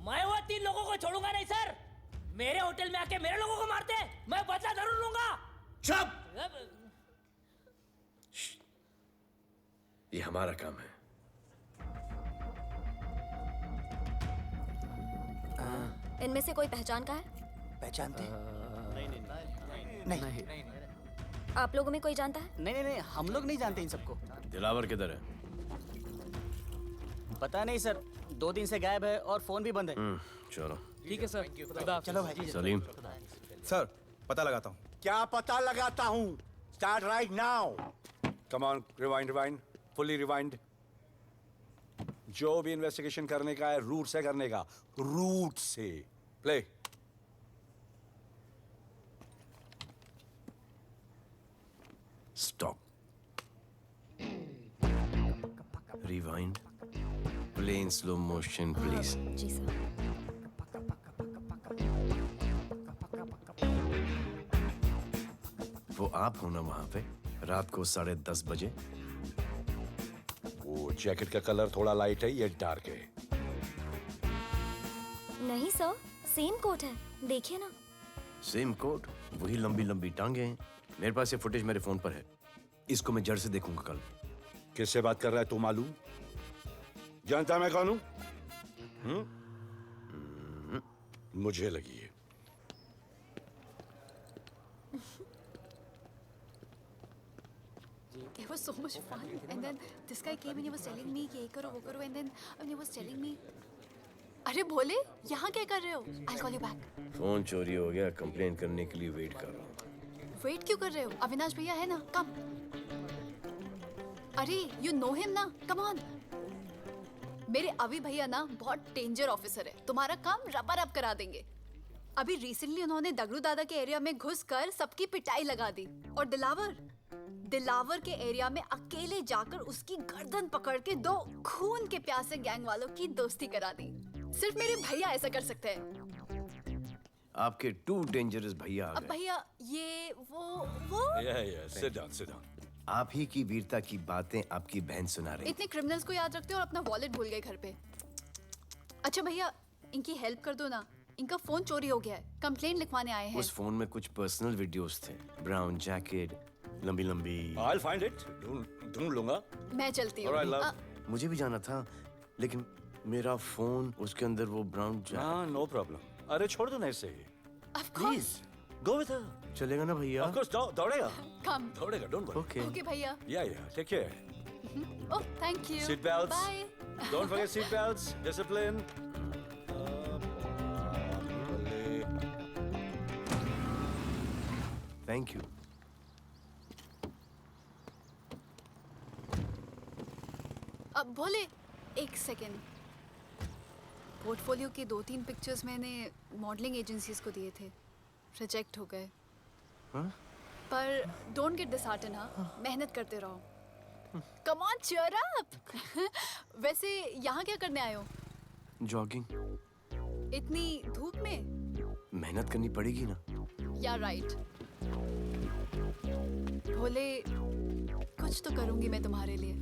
मैं वो 3 लोगों को छोड़ूंगा नहीं सर। मेरे होटल में आके मेरे लोगों को मारते हैं, मैं बदला जरूर लूंगा। चुप! ये हमारा काम है। इनमें से कोई पहचान का है? पहचानते हैं? नहीं। आप लोगों में कोई जानता है? नहीं, हम लोग नहीं जानते इन सबको। दिलावर किधर है? पता नहीं सर, 2 दिन से गायब है और फोन भी बंद है। चलो ठीक है सर, चलो भाई। सलीम, सर पता लगाता हूँ। क्या पता लगाता हूँ? Start right now. Come on, rewind, fully rewind. जो भी इन्वेस्टिगेशन करने का है रूट से करने का, रूट से। Play. Stop. Rewind. Play in slow motion please. जी सर। वो आप हो ना वहां पे रात को 10:30 बजे? वो जैकेट का कलर थोड़ा लाइट है, ये डार्क है। नहीं सर, सेम कोट है, देखिए ना। सेम कोट, वही लंबी लंबी टांगे हैं। मेरे पास ये फुटेज मेरे फोन पर है, इसको मैं जड़ से देखूंगा कल। किससे बात कर रहा है तू? मालूम? जानता मैं कौन हूं? मुझे लगी है। It was so much fun, and then this guy came and he was telling me कि ये करो वो करो, and then he was telling me, अरे भोले यहाँ क्या कर रहे हो? I'll call you back. Phone चोरी हो गया, कंप्लेन करने के लिए वेट कर रहा हूँ। वेट क्यों कर रहे हो? अविनाश भैया है ना, कम। अरे you know him ना, come on. मेरे अभी भैया ना बहुत डेंजर ऑफिसर है, तुम्हारा काम रबर अप करा देंगे। अभी रिसेंटली उन्होंने दगड़ू दादा के एरिया में घुसकर सबकी पिटाई लगा दी, और दिलावर के एरिया में अकेले जाकर उसकी गर्दन पकड़ के 2 खून के प्यासे गैंग वालों की दोस्ती करा दी। सिर्फ मेरे भैया ऐसा कर सकते हैं। आपके 2 डेंजरस भैया आ अब गए। भैया ये वो सिट डाउन। आप ही की वीरता की बातें आपकी बहन सुना रही। इतने क्रिमिनल्स को याद रखते हो और अपना वॉलेट भूल गए घर पे। अच्छा भैया, इनकी हेल्प कर दो ना, इनका फोन चोरी हो गया है, कंप्लेंट लिखवाने आए हैं। उस फोन में कुछ पर्सनल वीडियोस थे, ब्राउन जैकेट, लंबी लंबी। I'll find it. ढूंढ लूंगा। मैं चलती हूँ। Alright, love. मुझे भी जाना था, लेकिन मेरा फोन, उसके अंदर वो ब्राउन जैकेट। हाँ, नो प्रॉब्लम। अरे छोड़ दो ना इसे। Please go with her. चलेगा ना भैया? Of course, दौड़ेगा। कम। दौड़ेगा, डोंट वरी। Okay. ओके भैया। Yeah, take care. Oh thank you. Seat belts. Bye. Don't forget seat belts. Discipline. Thank you. अब भोले, एक सेकेंड। पोर्टफोलियो के 2-3 पिक्चर्स मैंने मॉडलिंग एजेंसीज को दिए थे, रिजेक्ट हो गए। हाँ? पर डोंट गेट डिसहार्टन, हाँ, मेहनत करते रहो। Come on, cheer up. वैसे यहाँ क्या करने आए हो? जॉगिंग। इतनी धूप में? मेहनत करनी पड़ेगी ना। या राइट। भोले, कुछ तो करूंगी मैं तुम्हारे लिए।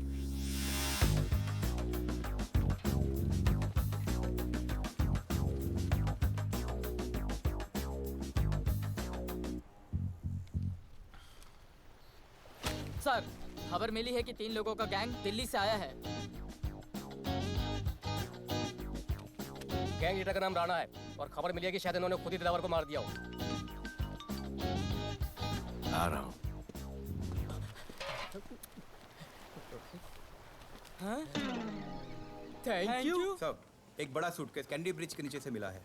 सर, खबर मिली है कि 3 लोगों का गैंग दिल्ली से आया है। गैंग लीडर का नाम राणा है और खबर मिली है कि शायद इन्होंने खुद ही दिलावर को मार दिया हो। आ रहा हूँ। Thank you. सब एक बड़ा सूटकेस कैंडी ब्रिज के नीचे से मिला है।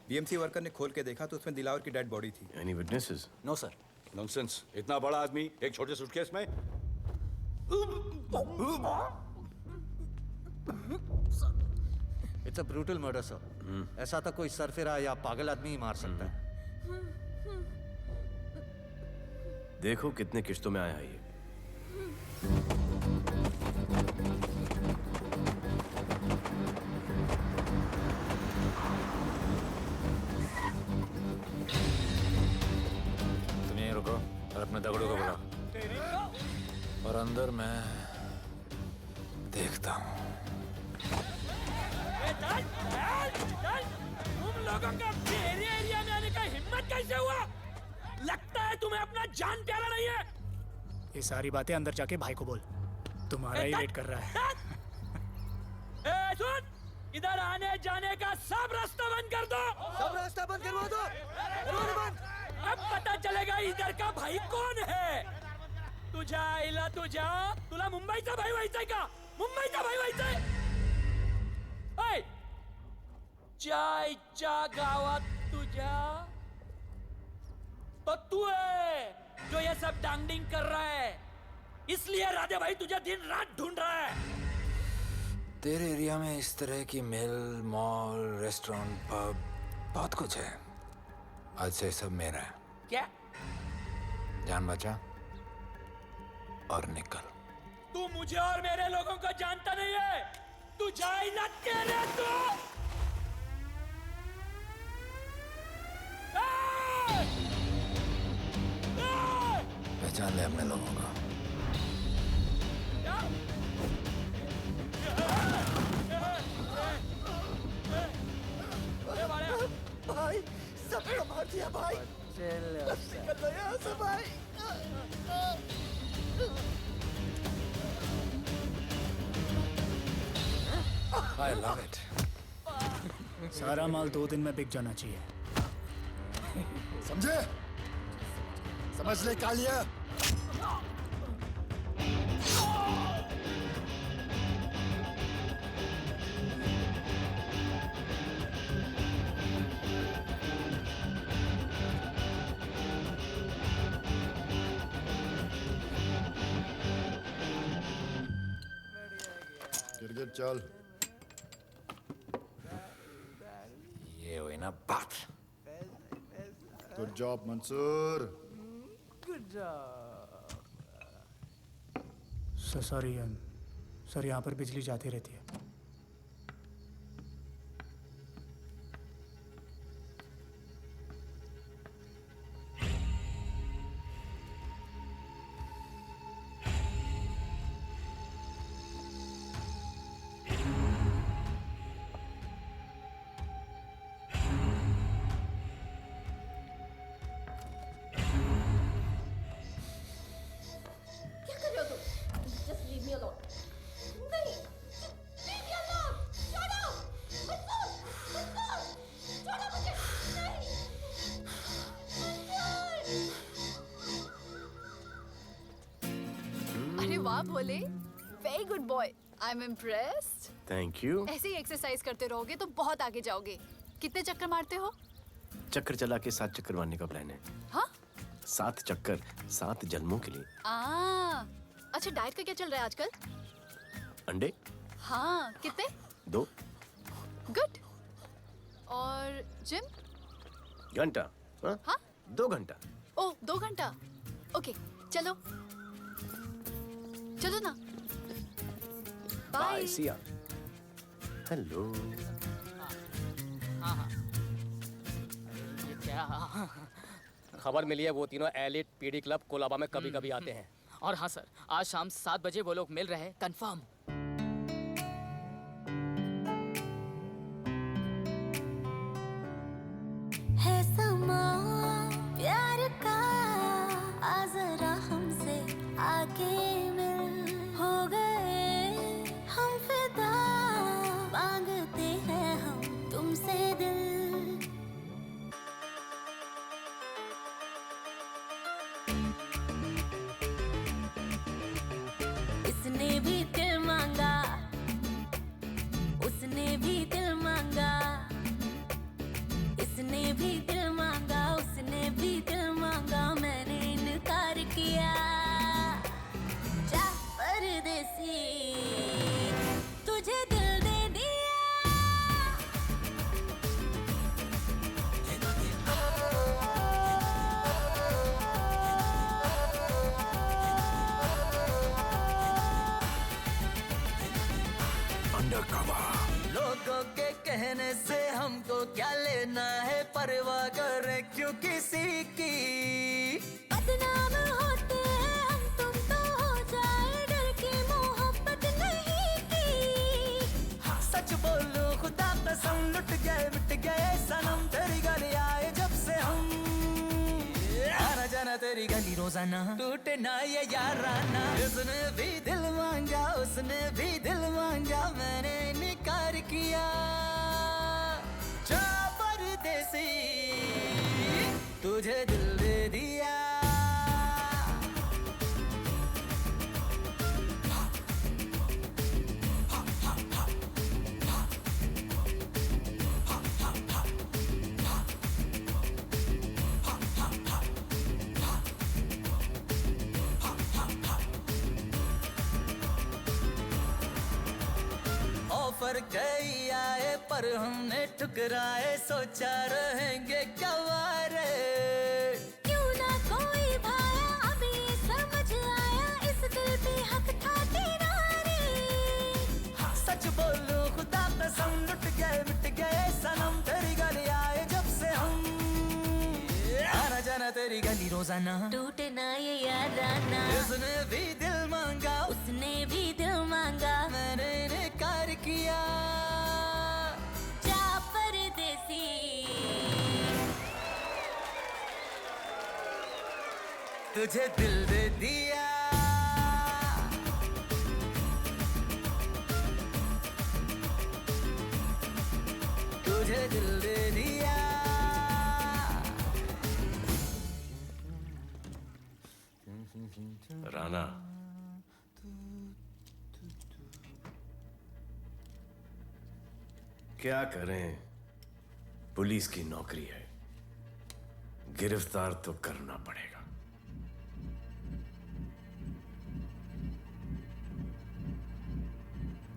बीएमसी वर्कर ने खोल के देखा तो उसमें दिलावर की डेड बॉडी थी। Any witnesses? No sir. Nonsense. इतना बड़ा आदमी एक छोटे सूटकेस में? It's a brutal murder sir. ऐसा तो कोई सरफिरा या पागल आदमी ही मार सकता है। देखो कितने किश्तों में आया है ये। तुम यहीं रुको और अपने दगड़ों को बुलाओ, और अंदर मैं देखता हूँ। तुम लोगों का मेरे एरिया में आने का हिम्मत कैसे हुआ? लगता है तुम्हें अपना जान प्यारा नहीं है। ये सारी बातें अंदर जाके भाई को बोल, तुम्हारा ही वेट कर रहा है। सुन, इधर आने जाने का सब रास्ता बंद कर दो। सब रास्ता बंद करवा दो। रोड बंद। अब पता चलेगा इधर का भाई कौन है। तुझा इला तुझा तुला मुंबईचा भाई व्हायचाय का? मुंबईचा भाई व्हायचाय? ओय चायच्या गावात तुझ्या तो तू है जो ये सब डांगडिंग कर रहा है, इसलिए राधे भाई तुझे दिन रात ढूंढ रहा है। तेरे एरिया में इस तरह की मिल, मॉल, रेस्टोरेंट, पब बहुत कुछ है। आज से सब मेरा है। क्या? जान बचा और निकल। तू मुझे और मेरे लोगों को जानता नहीं है। तू जाए ना तेरे तो। पहचान ले अपने लोगों को। भाई सबको मार दिया भाई। निकल लो यहाँ से भाई। I love it. सारा माल 2 दिन में बिक जाना चाहिए। समझे? समझ ले कालिया। गिरगिट चल। ये हुई ना बात। Good job Mansoor. Good job. Sorry sir, यहाँ पर बिजली जाती रहती है। अरे वाह Bhole, very good boy. I am impressed. Thank you. ऐसे ही एक्सरसाइज करते रहोगे तो बहुत आगे जाओगे। कितने चक्कर मारते हो? चक्कर चला के 7 चक्कर मारने का प्लान है। हाँ? 7 चक्कर 7 जन्मों के लिए। अच्छा, डाइट का क्या चल रहा है आजकल? अंडे? हाँ, कितने? 2 गुड। और जिम? घंटा। हाँ? 2 घंटा। ओह, 2 घंटा। ओके, चलो चलो ना। बाय, सी या। हेलो। ये क्या? खबर मिली है वो तीनों एलिट पीडी क्लब कोलाबा में कभी कभी आते हैं। और हाँ सर, आज शाम 7 बजे वो लोग मिल रहे हैं, कंफर्म। है समा प्यार का, आ जरा हमसे आके मिल। हो गए हम फिदा, मांगते हैं हम तुमसे दिल। इसने भी दिल मांगा, उसने भी दिल मांगा। इसने भी दिल मांगा, उसने भी दिल मांगा। मैंने इनकार किया। जा परदेसी, तुझे दिल दे दिया। लोगों के कहने से हमको क्या लेना है, परवाह करे क्यों किसी की। बदनाम होते हैं हम, तुम तो हो जाए, डर की मोहब्बत नहीं की। हाँ, सच बोलो खुदा कसम, लुट गए मिट गए सनम। तेरी गली आए जब से हम, आना जाना तेरी तेरी गली रोजाना टूटे ना ये याराना उसने भी दिल मांगा उसने भी दिल मांगा मैंने इनकार किया जा परदेसी तुझे दिल दे दिया ऑफर कई आए पर हमने ठुकराए सोचा रहेंगे क्या वारे क्यों ना कोई भाया अब ये समझ आया इस दिल पे हक था तेरा रे सच बोलूं खुदा कसम लुट गए मिट गए सनम तेरी गली आए जब से हम आना जाना तेरी गली रोजाना टूटे ना ये याराना उसने भी दिल मांगा उसने भी दिल मांगा मैंने इनकार किया जा परदेसी तुझे दिल दे दिया तुझे दिल दे दिया राना क्या करें पुलिस की नौकरी है गिरफ्तार तो करना पड़ेगा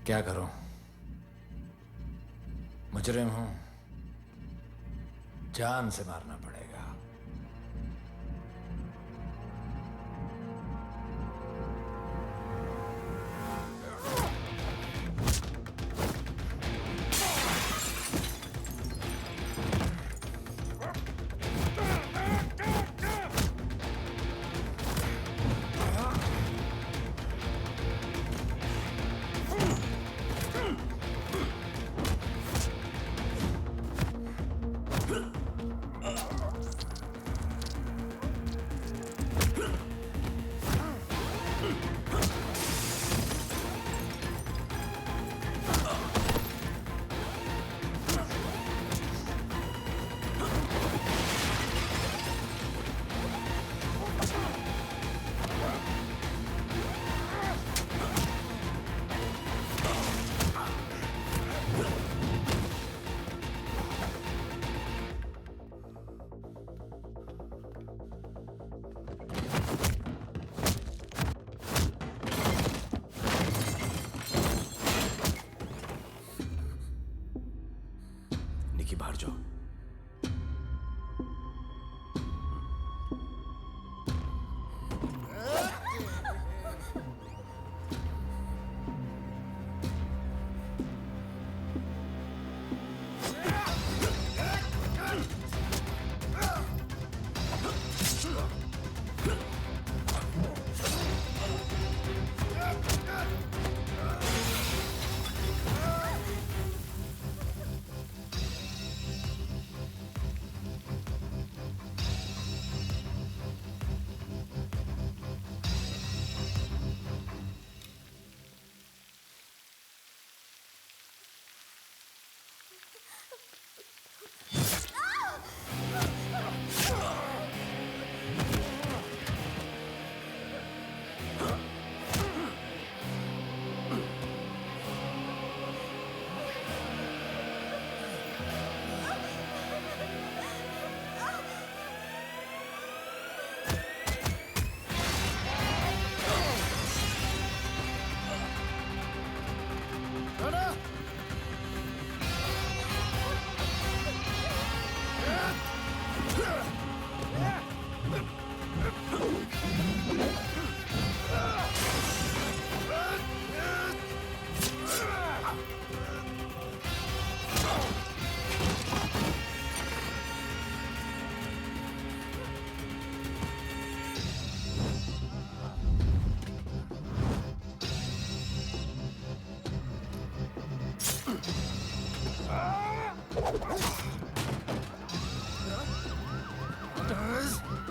क्या करूं? मुजरिम हूं, जान से मारना पड़ेगा।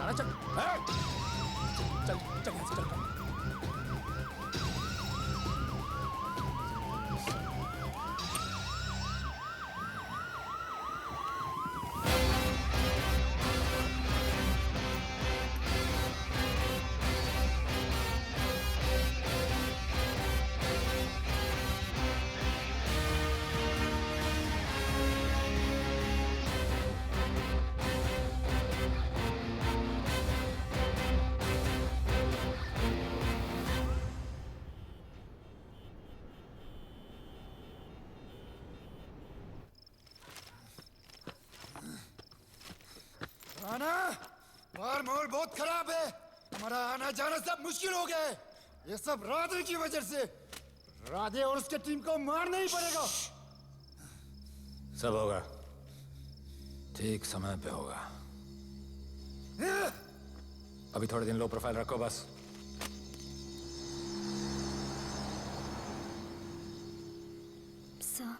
राणा चल चल चल चल यहाँ से चल राणा, बार माहौल बहुत खराब है। हमारा आना जाना सब मुश्किल हो गया है। ये सब राधे की वजह से। राधे और उसके टीम को मारना ही पड़ेगा। सब होगा, ठीक समय पे होगा। अभी थोड़े दिन लो प्रोफाइल रखो बस। सर,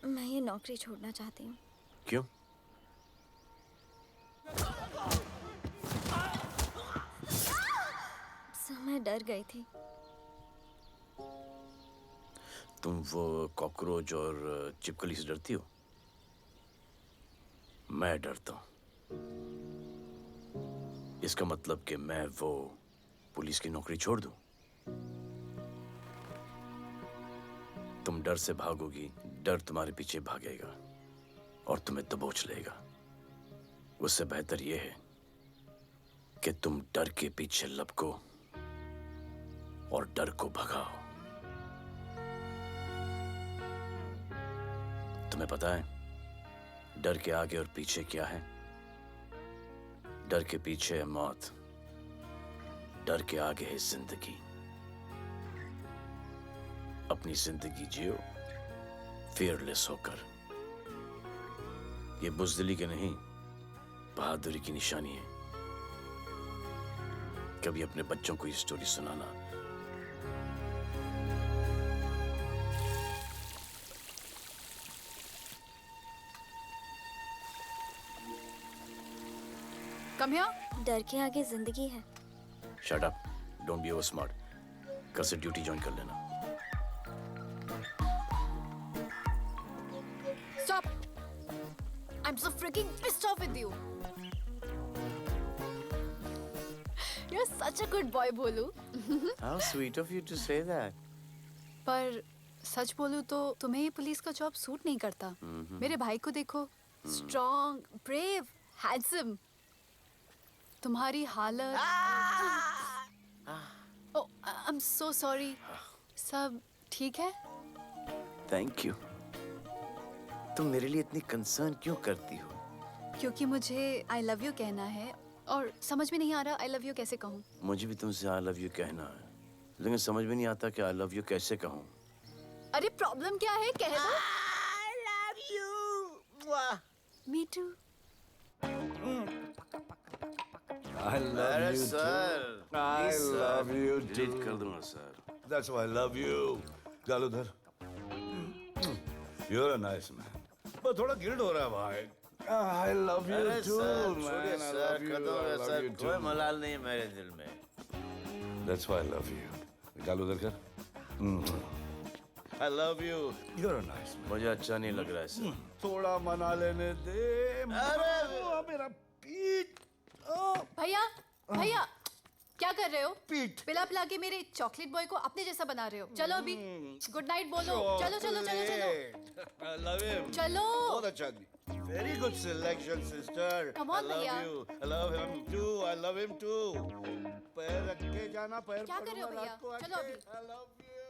मैं ये नौकरी छोड़ना चाहती हूँ। क्यों? सर, मैं डर गई थी। तुम वो कॉकरोच और चिपकली से डरती हो? मैं डरता हूं। इसका मतलब कि मैं वो पुलिस की नौकरी छोड़ दूं? तुम डर से भागोगी, डर तुम्हारे पीछे भागेगा और तुम्हें दबोच लेगा। उससे बेहतर यह है कि तुम डर के पीछे लपको और डर को भगाओ। तुम्हें पता है डर के आगे और पीछे क्या है? डर के पीछे है मौत, डर के आगे है जिंदगी। अपनी जिंदगी जियो फियरलेस होकर। ये बुज़दिली के नहीं, बहादुरी की निशानी है। कभी अपने बच्चों को ये स्टोरी सुनाना। Come here. डर के आगे जिंदगी है। Shut up, don't be over smart. कल से ड्यूटी ज्वाइन कर लेना। Stop! I'm so freaking pissed off with you. You're such a good boy, बोलू। How sweet of you to say that. पर सच बोलूं तो तुम्हें ये पुलिस का जॉब सूट नहीं करता। मेरे भाई को देखो, स्ट्रॉन्ग, ब्रेव, हैंडसम। तुम्हारी हालत। Oh, I'm so sorry. सब ठीक है? Thank you. तुम मेरे लिए इतनी कंसर्न क्यों करती हो? क्योंकि मुझे I love you कहना है और समझ में नहीं आ रहा I love you कैसे कहूँ। मुझे भी तुमसे I love you कहना है, लेकिन समझ में नहीं आता कि I love you कैसे कहूँ। अरे प्रॉब्लम क्या है, कह दो। I love you. Me too. I love you sir. too. I Please, sir. love you too. Delete कर दूंगा sir. That's why I love you. चल उधर. You're a nice man. बस थोड़ा गिल्ड हो रहा है भाई. I love you अरे too, sir, man. छोड़िए I sir, love you. Kadam I है love sir, you कोई too. मलाल नहीं है मेरे दिल में। That's why I love you. निकाल उधर कर. I love you. You're a nice man. मुझे अच्छा नहीं लग रहा है sir. थोड़ा मना लेने दे. मेरा पीठ. भैया, भैया, क्या कर रहे हो? पिला पिला के मेरे चॉकलेट बॉय को अपने जैसा बना रहे हो। चलो अभी गुड नाइट बोलो। चलो चलो चलो चलो। I love him. चलो। बहुत अच्छा आदमी. Very good selection, sister. Come on, I love भैया। you. I love him too. I love him too. पैर रख के जाना, पैर क्या कर रहे हो पकड़ना भैया? रात को चलो आके. अभी। I love you.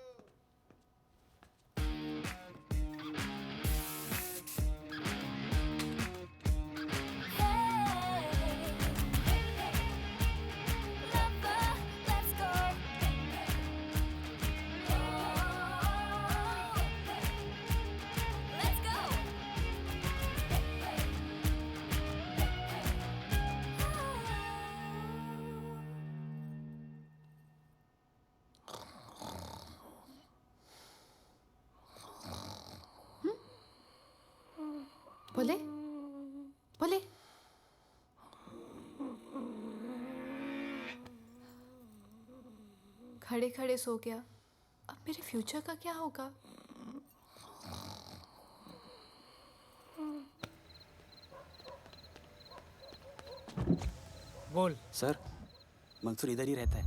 खड़े खड़े सो गया, अब मेरे फ्यूचर का क्या होगा? बोल। सर, मंसूर इधर ही रहता है,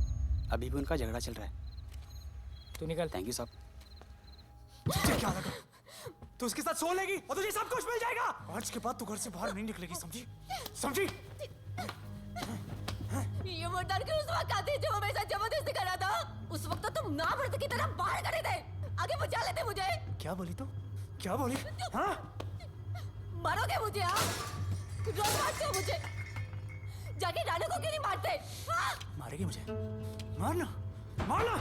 अभी भी उनका झगड़ा चल रहा है। तू निकल। थैंक यू साहब। तुझे क्या लगा तू उसके साथ सो लेगी और तुझे सब कुछ मिल जाएगा? आज के बाद तू घर से बाहर नहीं निकलेगी, समझी? समझी? ये वो डर के उस वक्त आते जो मेरे साथ जबरदस्ती कर रहा था, उस वक्त तो तुम ना मर्द की तरह बाहर खड़े थे, आगे बचा लेते मुझे। क्या बोली तू? क्या बोली? हाँ? मारोगे मुझे? आप रोज मारते हो मुझे, जाके रानू को क्यों नहीं मारते? हाँ? मारेगी मुझे? मारना, मारना।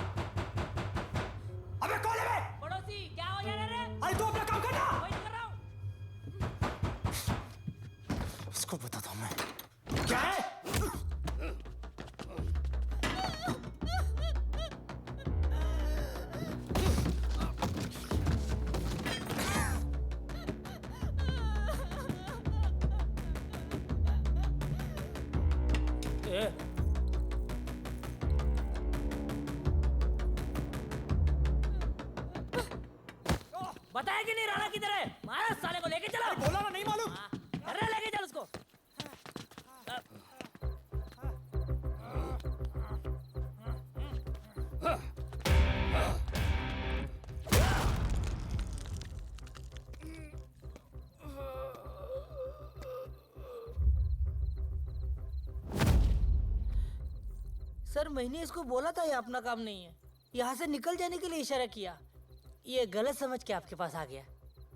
अबे कौन है बे? पड़ोसी क्या हो जा रहा है? अरे तू अपना काम करना। वही कर रहा हूँ। इसको बताता हूँ मैं। क्या है? बताया कि नहीं राणा किधर है? मारा साले को, लेके चलो। बोला ना, नहीं मालूम। अरे लेके चल उसको। सर, मैंने इसको बोला था ये अपना काम नहीं है, यहाँ से निकल जाने के लिए इशारा किया, ये गलत समझ के आपके पास आ गया।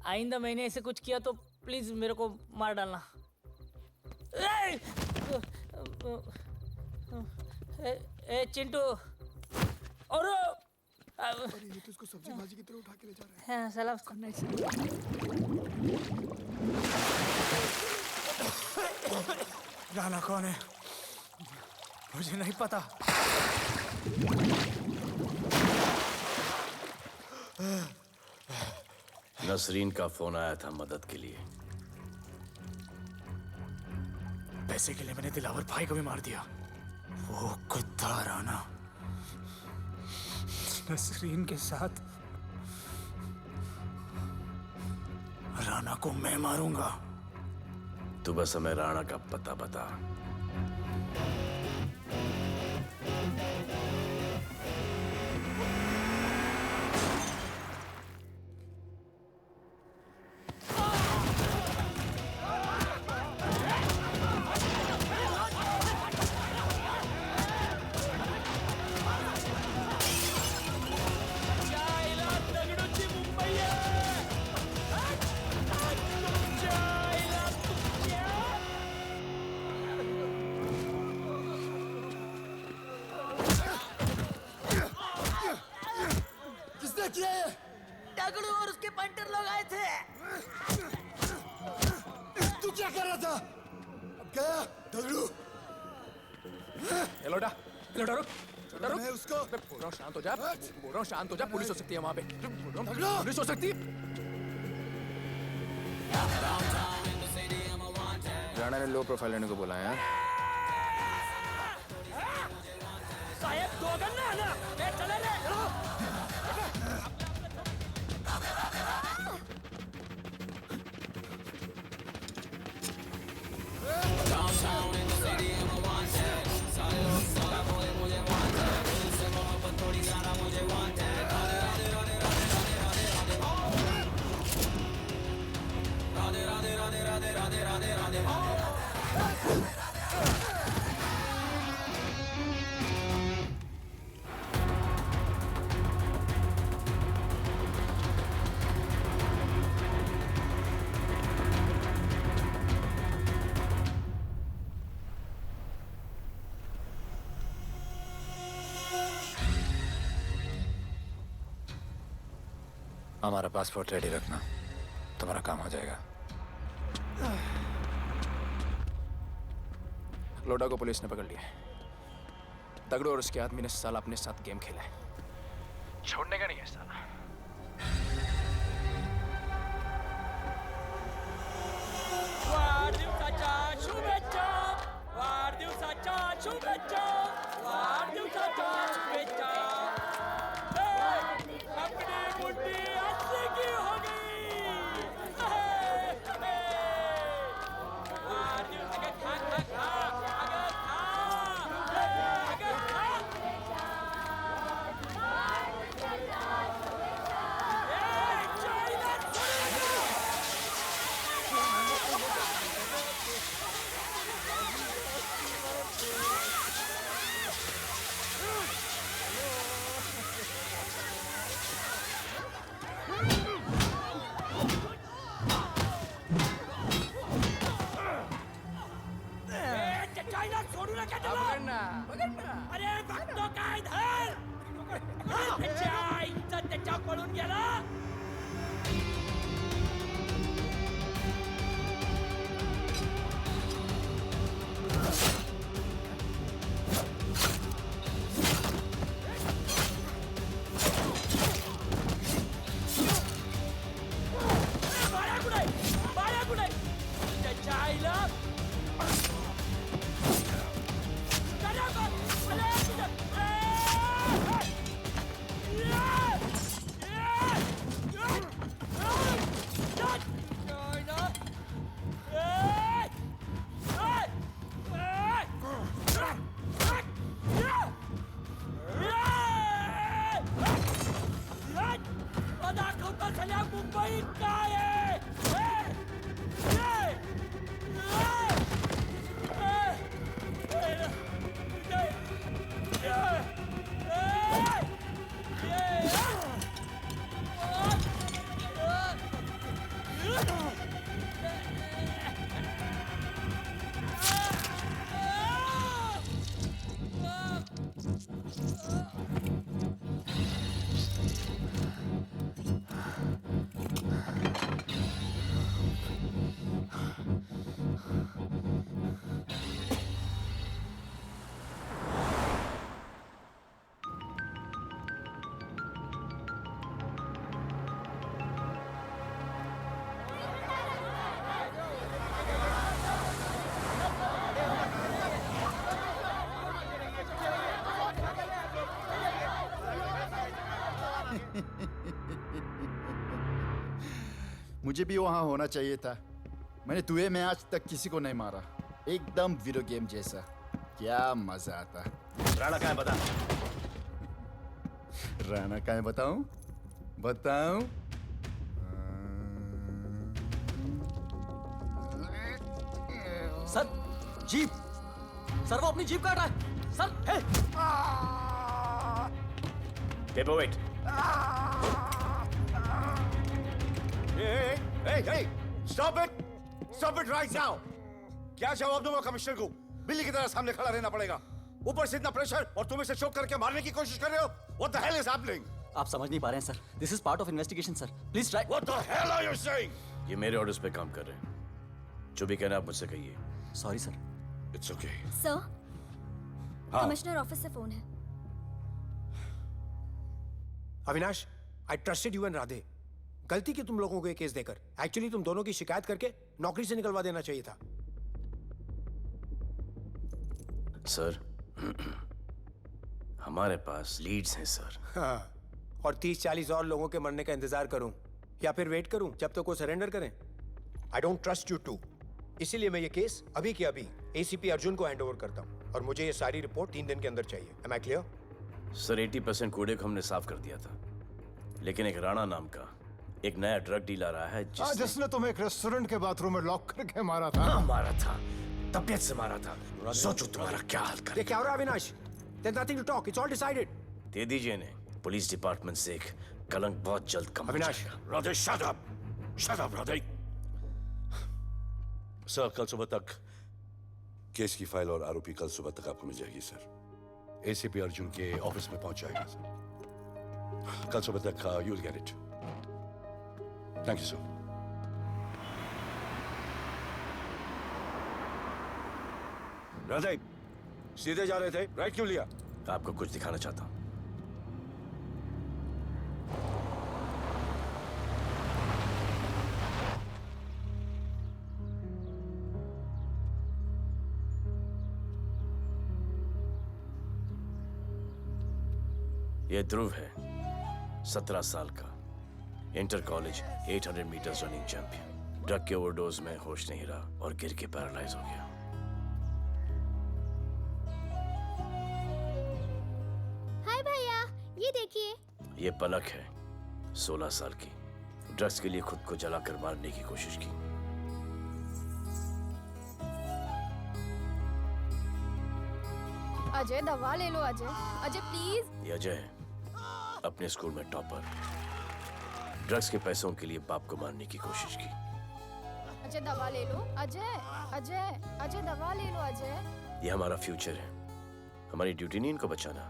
आइंदा मैंने ऐसे कुछ किया तो प्लीज मेरे को मार डालना। ए चिंटू, और ये तो इसको सब्जी भाजी की तरह उठा के ले जा रहा है। हाँ सलाम करना राणा कौन है? मुझे नहीं पता। नसरीन का फोन आया था मदद के लिए। पैसे के लिए मैंने दिलावर भाई को भी मार दिया। वो कुत्ता राणा नसरीन के साथ, राणा को मैं मारूंगा। तू बस हमें राणा का पता बता। दगड़ू और उसके पंटर लोग आए थे। तू क्या कर रहा था? अब गया दगड़ू। ये लोटा रुक। मैं उसको बोल रहा हूँ शांत हो जा, बोल रहा हूँ शांत हो जा। पुलिस हो सकती है वहाँ पे, पुलिस हो सकती है। राणा ने लो प्रोफाइल लेने को बोला है। साहब दो गन ना आना, मैं चले रे। Downtown in the city, I'm a wanted. सारे लोग सारा बोले मुझे wanted. दिल से मोहब्बत थोड़ी ज्यादा मुझे wanted. राधे राधे राधे राधे राधे राधे राधे राधे राधे राधे राधे राधे राधे राधे। हमारा पासपोर्ट रेडी रखना, तुम्हारा काम हो जाएगा। लोडा को पुलिस ने पकड़ लिया। दगड़ू और उसके आदमी ने साला अपने साथ गेम खेला है, छोड़ने का नहीं है साला। वाढदिवसाच्या शुभेच्छा, वाढदिवसाच्या शुभेच्छा, वाढदिवसाच्या शुभेच्छा। चाइना छोड़ू ना क्या चलो पकड़ना अरे भक्तों का इधर त्याच्या पळून गेला बाळा कुठे त्याच्या आईला दाखवता झाल्या मुंबई काय मुझे भी वहां होना चाहिए था। मैंने दुए में आज तक किसी को नहीं मारा। एकदम वीडियो गेम जैसा। क्या मजा आता। राणा कहाँ है बता। राणा कहाँ है बताऊं? बताऊं? सर जीप सर वो अपनी जीप काट रहा है sir hey paperweight Hey, stop it right now! क्या जवाब दूंगा कमिश्नर को? बिल्ली की तरह सामने खड़ा रहना पड़ेगा। ऊपर से इतना प्रेशर और तुम इसे चोक करके मारने की कोशिश कर रहे हो? What the hell is happening? आप समझ नहीं पा रहे हैं sir this is part of investigation sir please try What the hell are you saying? ये मेरे ऑर्डर्स पे काम कर रहे हैं। जो भी कहना आप मुझसे कहिए। Sorry sir. It's okay. Sir हाँ। कमिश्नर ऑफिस से फोन है। Avinash, I trusted you and Radhe. गलती की तुम लोगों को ये केस देकर। एक्चुअली तुम दोनों की शिकायत करके नौकरी से निकलवा देना चाहिए था। सर हमारे पास लीड्स हैं सर। हाँ, और 30-40 और लोगों के मरने का इंतजार करूं या फिर वेट करूं जब तक वो सरेंडर करें। I don't trust you too. इसीलिए मैं ये केस अभी के अभी एसीपी अर्जुन को हैंड ओवर करता हूं और मुझे ये सारी रिपोर्ट 3 दिन के अंदर चाहिए। M I clear? सर 80% कूड़े को हमने साफ कर दिया था, लेकिन एक राणा नाम का एक नया ड्रग डीलर आया है जिसने तुम्हें एक रेस्टोरेंट के बाथरूम में लॉक करके मारा था। हाँ, मारा था, तबीयत से मारा था। सोचो तुम्हारा क्या हाल कर। ये क्या हो रहा है Avinash? There's nothing to talk. It's all decided. दे दीजिए इन्हें। पुलिस डिपार्टमेंट से एक कलंक बहुत जल्द कम हो अविनाश, जाएगा। Radhe, shut up! Shut up, Radhe! Sir, कल सुबह तक केस की फाइल और आरोपी कल सुबह तक आपको मिल जाएगी सर। एसीपी अर्जुन के ऑफिस में पहुंच जाएगा सर। कल सुबह तक you will get it. Thank you sir. Radhe, सीधे जा रहे थे, राइट क्यों लिया? आपको कुछ दिखाना चाहता हूं। ये ध्रुव है, 17 साल का, inter college 800 meters running champion. Drug के ओवरडोज में होश नहीं रहा और गिर के पैरालाइज हो गया। हाय भैया, ये देखिए। ये पलक है, 16 साल की। ड्रग्स के लिए खुद को जलाकर मारने की कोशिश की। अजय दवा ले लो। अजय अजय प्लीज। ये अजय है, अपने स्कूल में टॉपर। ड्रग्स के पैसों के लिए बाप को मारने की कोशिश की। अजय दवा ले लो। अजय अजय अजय दवा ले लो। अजय ये हमारा फ्यूचर है, हमारी ड्यूटी नहीं इनको बचाना।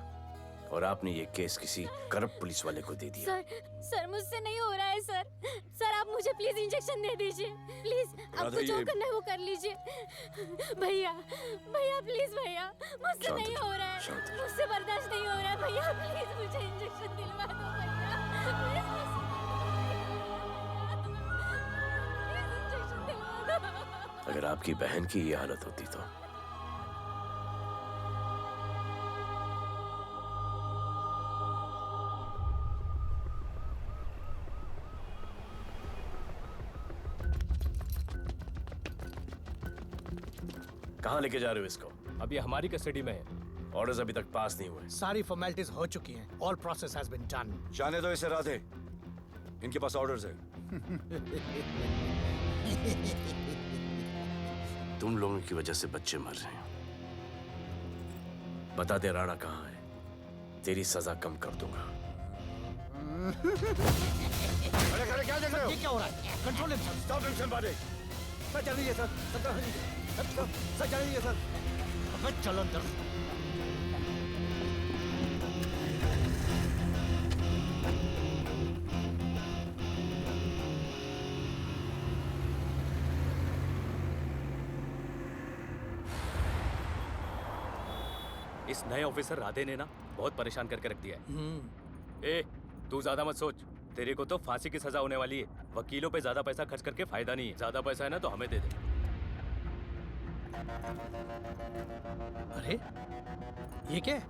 और आपने ये केस किसी करप्ट पुलिस वाले को दे दिया। सर मुझसे नहीं हो रहा है सर। सर आप मुझे प्लीज इंजेक्शन दे दीजिए प्लीज। आपको जो करना है वो कर लीजिए। भैया भैया प्लीज भैया, मुझसे नहीं हो रहा है, मुझसे बर्दाश्त नहीं हो रहा है भैया, प्लीज मुझे इंजेक्शन दिलवा दो भैया, प्लीज इंजेक्शन दिलवा दो। अगर आपकी बहन की ये हालत होती तो कहाँ लेके जा रहे हो इसको? अभी हमारी कस्टडी में है। ऑर्डर्स अभी तक पास नहीं हुए। सारी फॉर्मेलिटीज हो चुकी हैं। All process has been done. जाने दो इसे राधे, इनके पास ऑर्डर्स है। तुम लोगों की वजह से बच्चे मर रहे हैं। बता दे राणा कहाँ है, तेरी सजा कम कर दूंगा। अरे क्या देख रहे हो? ये क्या हो रहा है? Control himself. Stop him somebody. Sir चल लीजिए सर। सर चल लीजिए सर। अबे चलो अंदर। इस नए ऑफिसर राधे ने ना बहुत परेशान करके रख दिया है। ए, तू ज्यादा मत सोच, तेरे को तो फांसी की सजा होने वाली है। वकीलों पे ज्यादा पैसा खर्च करके फायदा नहीं है। ज्यादा पैसा है ना तो हमें दे दे। अरे ये क्या है?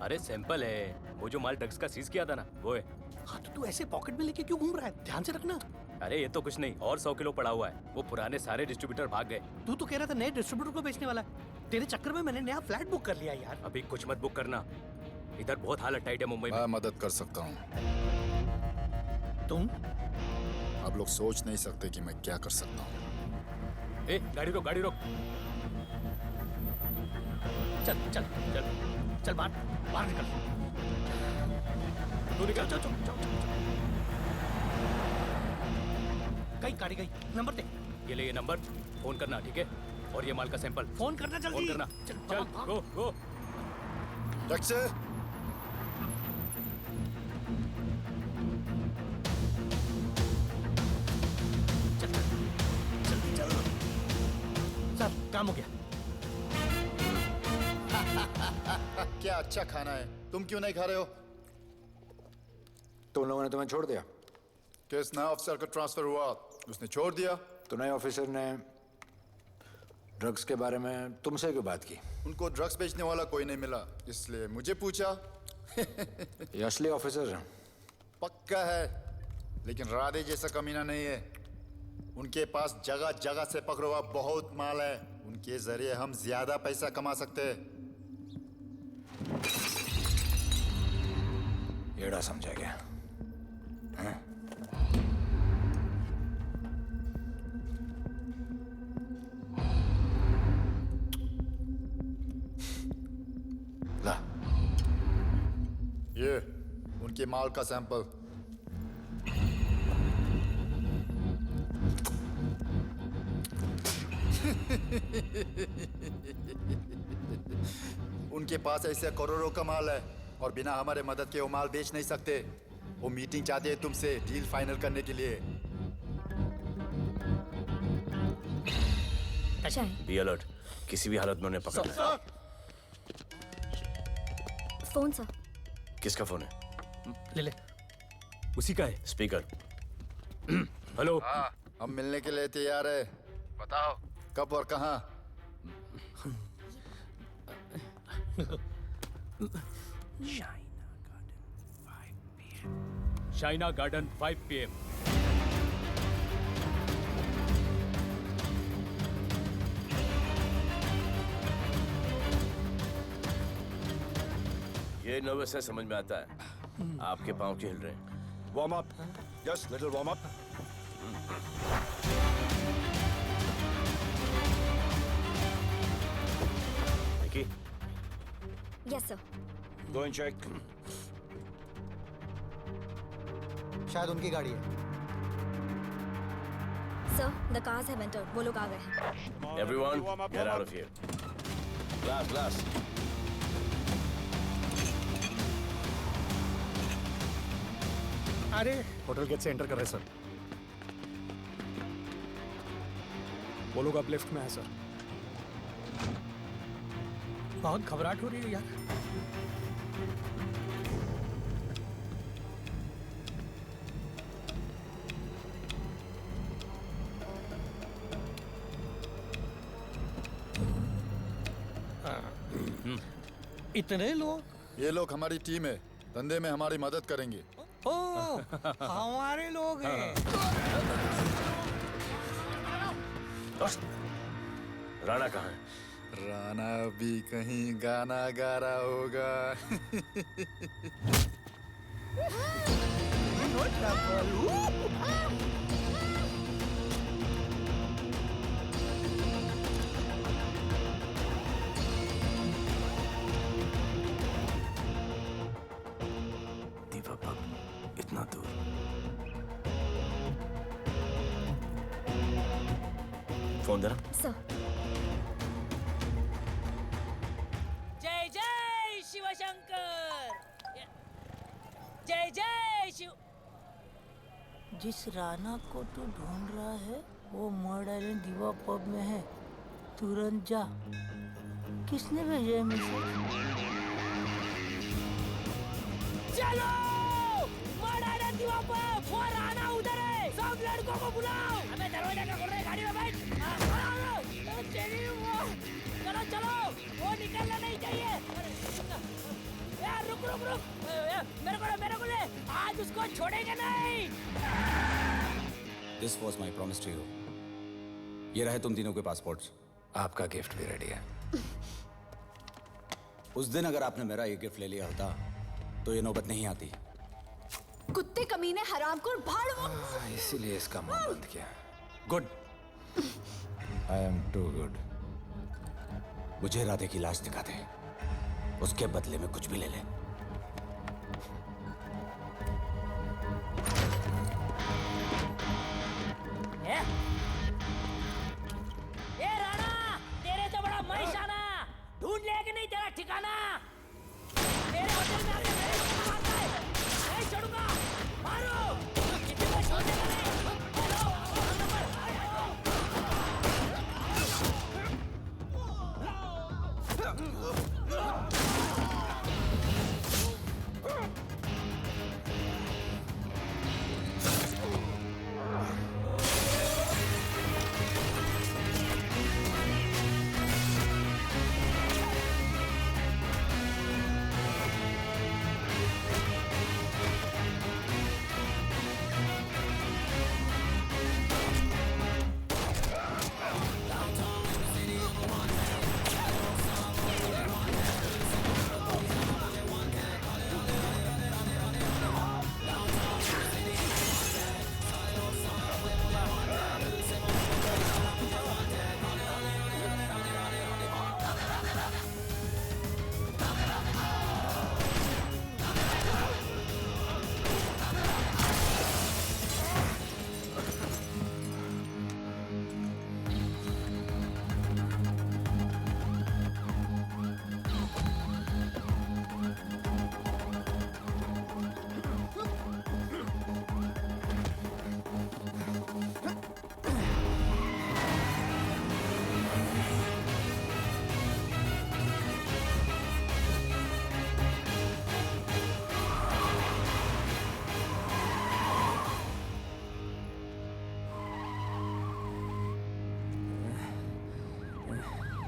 अरे सैंपल है, वो जो माल ड्रग्स का सीज किया था ना वो है। हाँ तो तू ऐसे पॉकेट में लेके क्यों घूम रहा है? ध्यान से रखना। अरे ये तो कुछ नहीं, और 100 किलो पड़ा हुआ है। वो पुराने सारे डिस्ट्रीब्यूटर भाग गए। तू तो कह रहा था नए डिस्ट्रीब्यूटर को बेचने वाला है। तेरे चक्कर में मैंने नया फ्लैट बुक कर लिया यार। अभी कुछ मत बुक करना, इधर बहुत हालत टाइट है मुंबई में। मैं मदद कर सकता हूँ। तुम? आप लोग सोच नहीं सकते कि मैं क्या कर सकता हूँ। ए, गाड़ी रोक, गाड़ी रोक। चल चल चल चल बाहर निकल। तू निकल। चल चल चल गई गाड़ी गई। नंबर दे। ये ले ये नंबर, फोन करना ठीक है? और ये माल का सैंपल फोन करना जल्दी। फोन करना। चल गो गो। टैक्सी। सर काम हो गया। क्या अच्छा खाना है, तुम क्यों नहीं खा रहे हो? तो उन लोगों ने तुम्हें छोड़ दिया? किस नए ऑफिसर का ट्रांसफर हुआ उसने छोड़ दिया? तो नए ऑफिसर ने ड्रग्स के बारे में तुमसे क्यों बात की? उनको ड्रग्स बेचने वाला कोई नहीं मिला, इसलिए मुझे पूछा। ये असली ऑफिसर है? पक्का है, लेकिन राधे जैसा कमीना नहीं है। उनके पास जगह जगह से पकड़ा हुआ बहुत माल है, उनके जरिए हम ज्यादा पैसा कमा सकते हैं। एड़ा समझा क्या? हाँ? ला, ये उनके माल का सैंपल। उनके पास ऐसे करोड़ों का माल है और बिना हमारे मदद के वो माल बेच नहीं सकते। वो मीटिंग चाहते हैं तुमसे डील फाइनल करने के लिए। बी अलर्ट, किसी भी हालत में उन्हें पकड़ना है। Phone sir. किसका फोन है? ले ले। उसी का है। स्पीकर। हेलो। हाँ, हम मिलने के लिए तैयार है। बताओ कब और कहाँ? Shaina garden 5 PM। ये नर्वस है, समझ में आता है। आपके पाँव क्यों हिल रहे हैं? Warm up, just little warm up. Nikki, yes sir. Go and check. शायद उनकी गाड़ी है। Sir the cars have entered. वो लोग आ गए हैं। Everyone, get out of here. Glass glass. अरे होटल गेट से एंटर कर रहे सर। वो लोग अब लेफ्ट में है सर। बहुत घबराहट हो रही है यार। इतने लोग? ये लोग हमारी टीम है, धंधे में हमारी मदद करेंगे। ओ, हमारे लोग हैं। राणा कहाँ है? राणा भी कहीं गाना गा रहा होगा। दीवा पब इतना दूर। फोन देना। जय जय शिवशंकर, जय जय शिव। जिस राणा को तू ढूंढ रहा है वो मर्डर इन दीवा पब में है, तुरंत जा। किसने भेजा है मैसेज? चलो मर्डर इन दीवा पब, वो राणा उधर है, सब लड़कों को बुलाओ। अबे दरवाजा क्या खोल रहे, गाड़ी में बैठ। चलो चलो, वो निकलना नहीं चाहिए। यार रुक रुक रुक, मेरे को ले, आज उसको छोड़ेंगे नहीं। This was my promise to you. ये रहे तुम तीनों के पासपोर्ट्स। आपका गिफ्ट भी रेडी है। उस दिन अगर आपने मेरा ये गिफ्ट ले लिया होता तो ये नौबत नहीं आती। कुत्ते कमीने हरामखोर भाड़। इसीलिए इसका मुंह बंद किया। Good. I am too good. मुझे राधे की लाश दिखा दे, उसके बदले में कुछ भी ले ले। ए राणा, तेरे तो बड़ा मैशाना, ढूंढ ले कि नहीं तेरा ठिकाना। तेरे होटल में आके मेरे को मारता है, नहीं छोड़ूंगा, मारो। किसी को छोड़ने का नहीं। हेलो,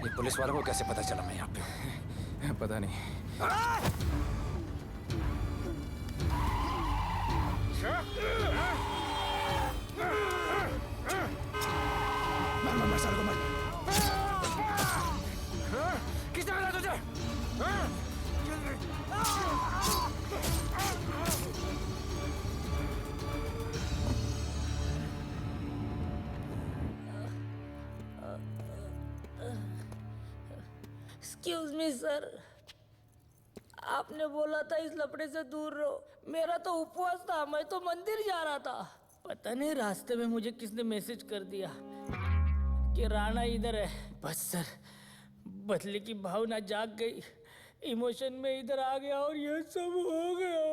ये पुलिस वालों को कैसे पता चला मैं यहाँ पे? पता नहीं। मर सारे को मर। किसने मिला तुझे? एक्सक्यूज मी सर, आपने बोला था इस लफड़े से दूर रहो। मेरा तो उपवास था, मैं तो मंदिर जा रहा था। पता नहीं रास्ते में मुझे किसने मैसेज कर दिया कि राणा इधर है। बस सर, बदले की भावना जाग गई, इमोशन में इधर आ गया और ये सब हो गया।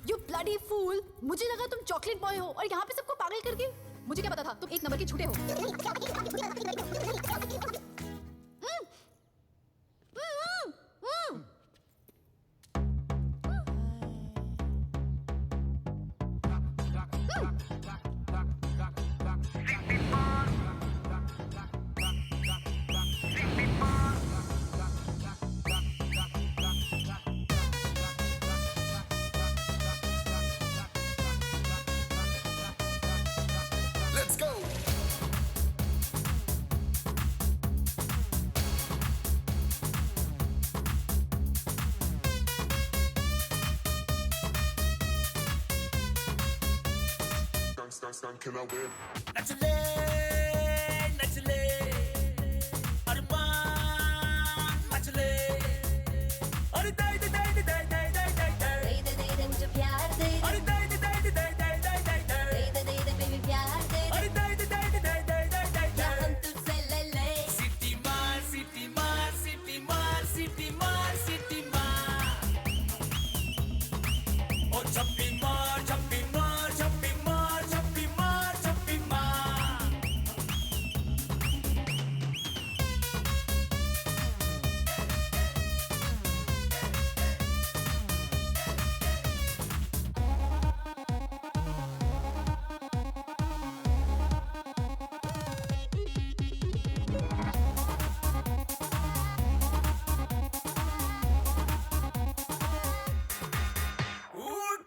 You bloody fool! मुझे लगा तुम चॉकलेट बॉय हो और यहाँ पे सबको पागल करके। मुझे क्या पता था तुम एक नंबर के झूठे हो। Let's go. नचले नचले अरमान मचले अरे दाई दे दाई दे दाई दाई दाई दाई दाई दे दे मुझे प्यार दे अरे दाई दे दाई दे दाई दाई दाई दाई दाई दे बेबी प्यार दे अरे दाई दे दाई दे दाई दाई दाई दाई क्या हम तुझसे ले ले सिटी मार सिटी मार सिटी मार सिटी मार सिटी मार ओ छप्पी मार छप्पी मार छप्पी मार छप्पी मार छप्पी मार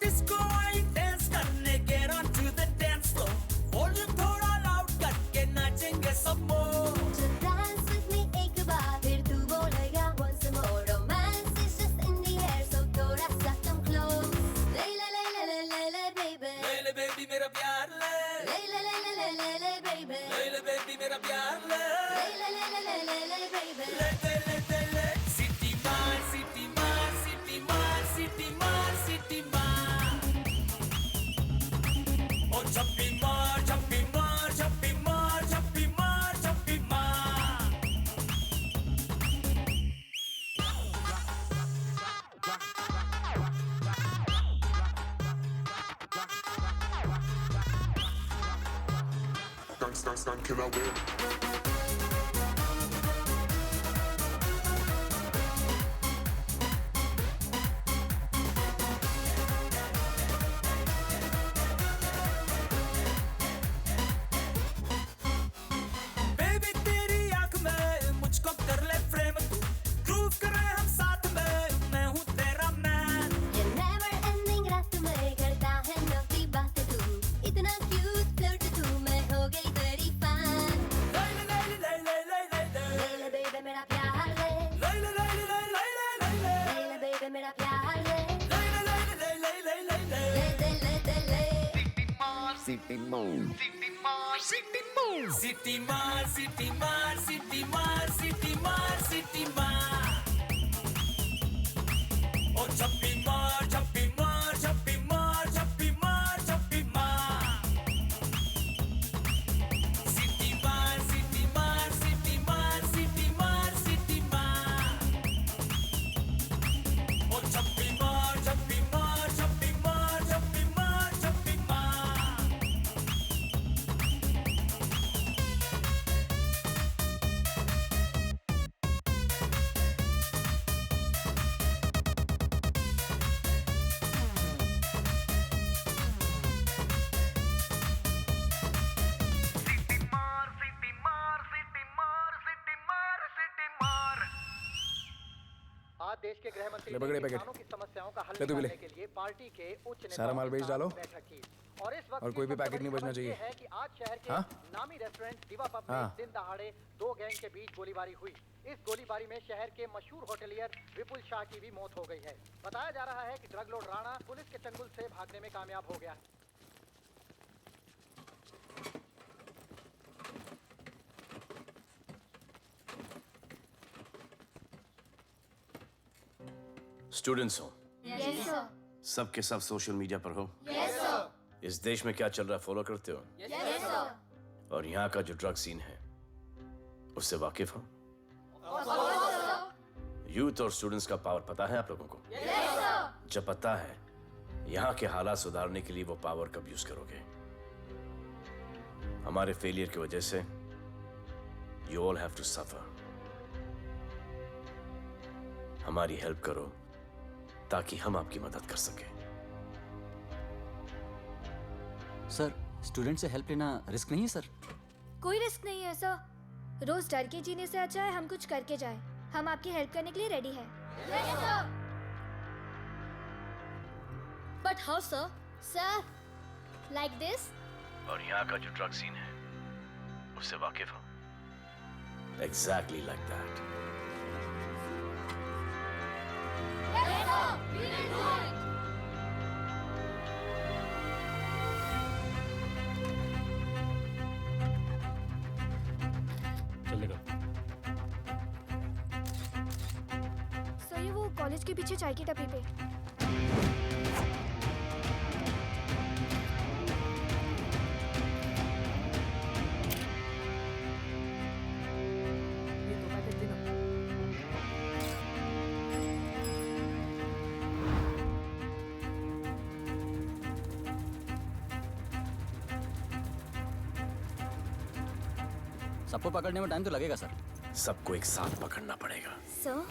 डिस्को आई डांस करने get on to the dance floor volume थोड़ा लाउड करके नाचेंगे सब मोर Just dance with me एक बार फिर तू बोलेगा once more romance is just in the air so थोड़ा सा come close ले ले ले ले ले ले ले baby ले ले बेबी मेरा प्यार ले ले ले ले ले ले ले ले baby ले ले बेबी मेरा प्यार ले ले ले ले ले ले ले ले baby ले ले सिटी मार सिटी मार सिटी मार सिटी मार सिटी मार ओ छप्पी मार छप्पी मार छप्पी मार छप्पी मार छप्पी मार बेबी तेरी आंख में मुझको कर ले फ्रेम तू ग्रूव करे हम साथ में मैं हूँ तेरा मैन ये never ending रात में करता है नौकी बातें तू इतना cute flirt तू मैं हो गई तेरी fan ले ले ले ले ले ले ले ले ले ले baby मेरा प्यार ले ले ले ले ले ले ले ले ले ले baby मेरा प्यार ले ले ले ले ले ले ले ले ले दे ले दे ले सिटी मार सिटी मार सिटी मार सिटी मार सिटी मार सिटी मार ओ छप्पी मार छप्पी मार छप्पी मार छप्पी मार छप्पी मार सिटी मार सिटी मार सिटी मार सिटी मार सिटी मार ओ छप्पी मार छप्पी मार छप्पी मार छप्पी मार छप्पी मार आज देश के गृह मंत्री ले ने पकड़े पैकेट। किसानों की समस्याओं का हल ले तू भी ले। निकालने के लिए पार्टी के उच्च नेताओं सारा माल के बेच साथ डालो। बैठक की। और इस वक्त और कोई भी सबसे पैकेट बड़ी नहीं बचना खबर ये चाहिए। है कि आज शहर के हाँ? नामी रेस्टोरेंट दिवा पब में हाँ। दिन दहाड़े दो गैंग के बीच गोलीबारी हुई। इस गोलीबारी में शहर के मशहूर होटलियर विपुल शाह की भी मौत हो गई है। बताया जा रहा है कि ड्रग लॉर्ड राणा पुलिस के चंगुल से भागने में कामयाब हो गया। स्टूडेंट्स हो Yes, sir. सब के सब सोशल मीडिया पर हो Yes, sir. इस देश में क्या चल रहा है फॉलो करते हो Yes, sir. और यहाँ का जो ड्रग सीन है उससे वाकिफ हो? यूथ और स्टूडेंट्स का पावर पता है आप लोगों को? जब पता है, यहाँ के हालात सुधारने के लिए वो पावर कब यूज करोगे? हमारे फेलियर की वजह से you all have to suffer. हमारी हेल्प करो ताकि हम आपकी मदद कर सकें। सर, स्टूडेंट से हेल्प लेना रिस्क नहीं है सर? कोई रिस्क नहीं है सर। रोज डर के जीने से अच्छा है हम कुछ करके जाए। हम आपकी हेल्प करने के लिए रेडी हैं। But how sir? Sir, like this? और यहाँ का जो ड्रग सीन है उससे वाकिफ हो? Exactly like that. चलेगा। सर, ये वो कॉलेज के पीछे चाय की टपरी पे। सबको पकड़ने में टाइम तो लगेगा सर। सबको एक साथ पकड़ना पड़ेगा। सर,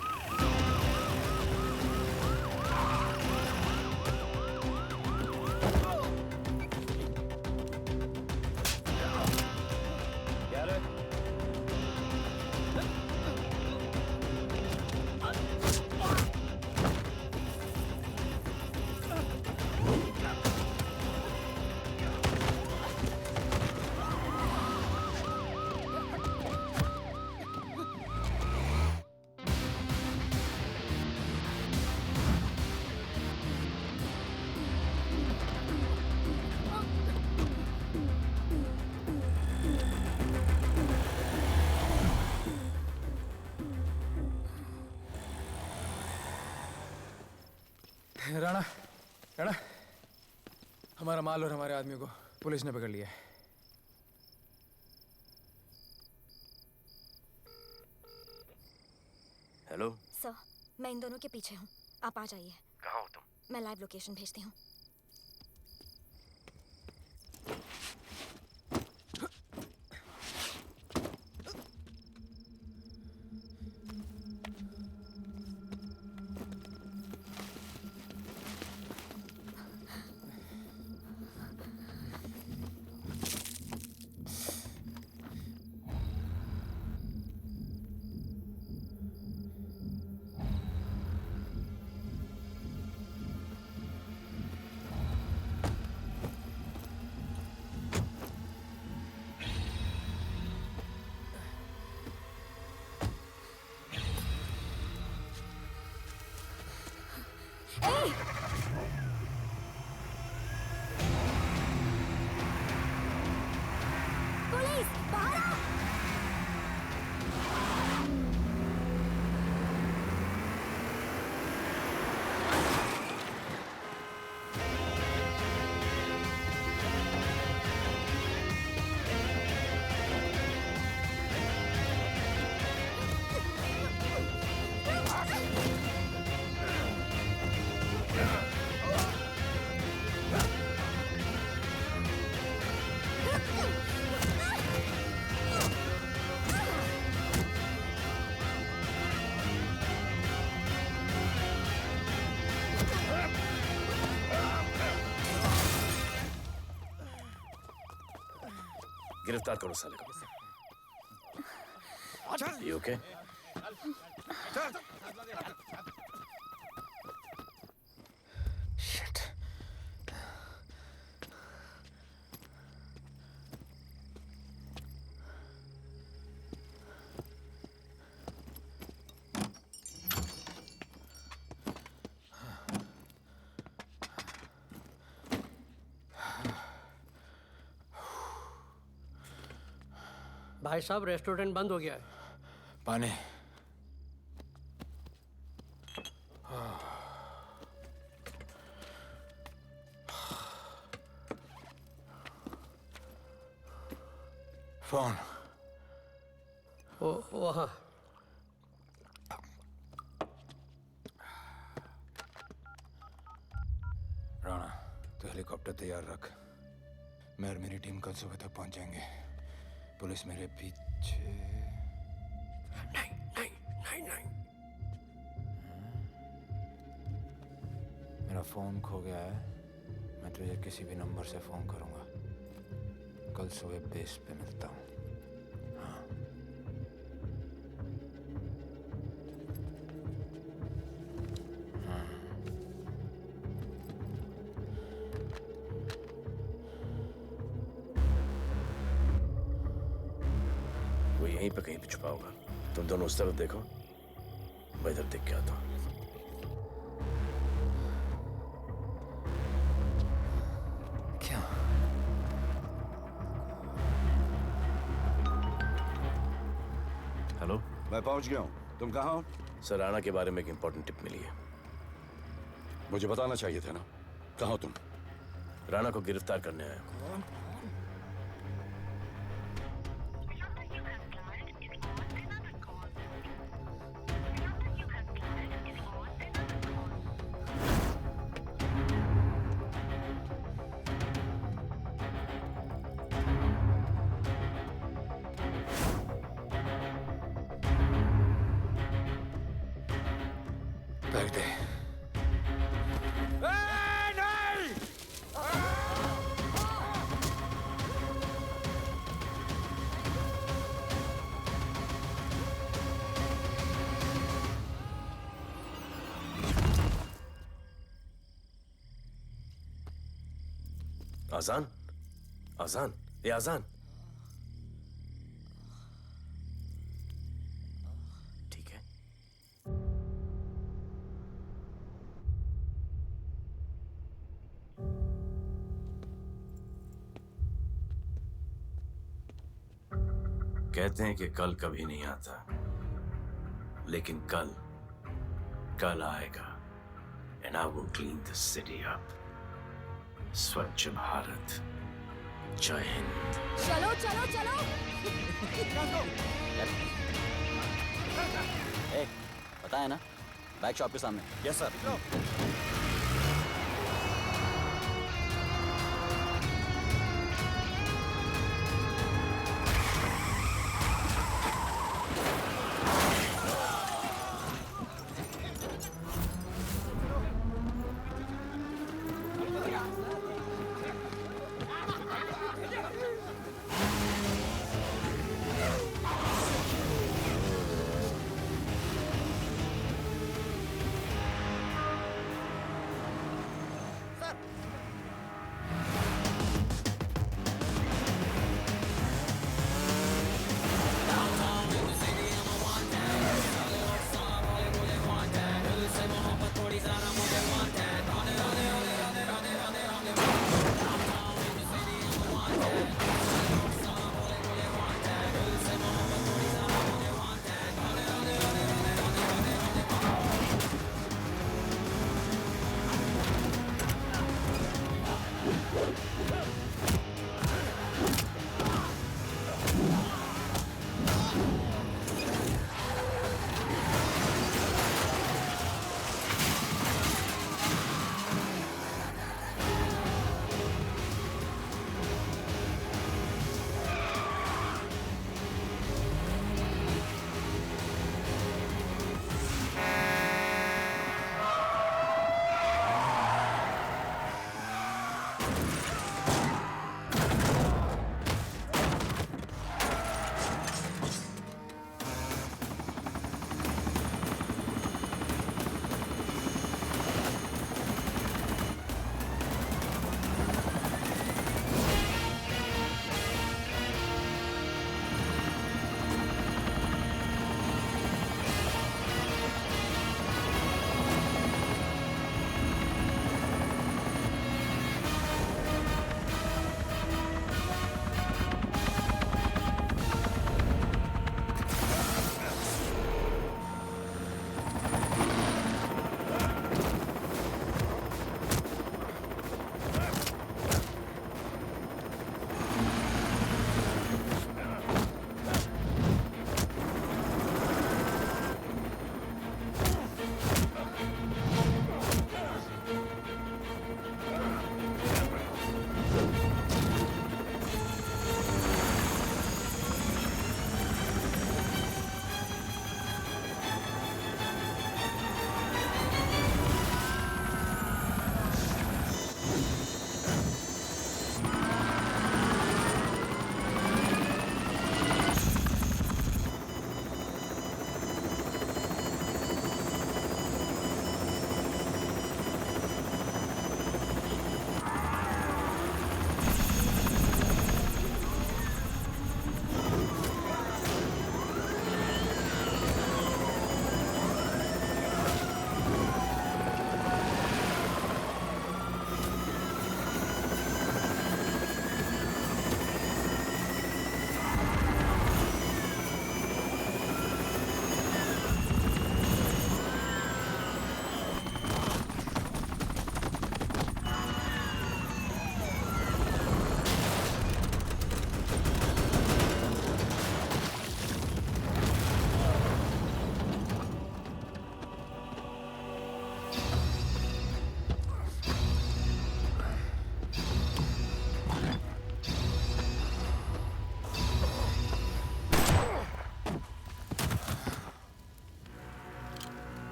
राणा, राणा, हमारा माल और हमारे आदमियों को पुलिस ने पकड़ लिया है। हेलो, सर, मैं इन दोनों के पीछे हूँ। आप आ जाइए। कहाँ हो तुम? मैं लाइव लोकेशन भेजती हूँ। पुलिस, बाहर आओ! गिरफ्तार करो साले को। You okay? Shit. भाई साहब, रेस्टोरेंट बंद हो गया है। पानी। फोन वहाँ। राणा, तो हेलीकॉप्टर तैयार रख। मैं और मेरी टीम कल सुबह तक पहुंच जाएंगे। पुलिस मेरे पीछे नहीं। मेरा फोन खो गया है। मैं तुझे किसी भी नंबर से फोन करूंगा। कल सुबह बेस पे मिलता हूँ। हाँ। वो यहीं पे कहीं पे छुपा होगा। तुम दोनों उस तरफ देखो, मैं इधर देख के आता हूँ। क्या? हेलो, मैं पहुंच गया हूँ। तुम कहाँ हो? सर, राणा के बारे में एक इंपॉर्टेंट टिप मिली है। मुझे बताना चाहिए था ना। कहाँ हो तुम? राणा को गिरफ्तार करने आया हूँ। बैग दे। आजान, आजान, ये आजान। ठीक है। कहते हैं कि कल कभी नहीं आता, लेकिन कल आएगा। And I will clean the city up. स्वच्छ भारत। जय हिंद। चलो चलो चलो। ए, पता है ना, बैक शॉप के सामने। Yes sir.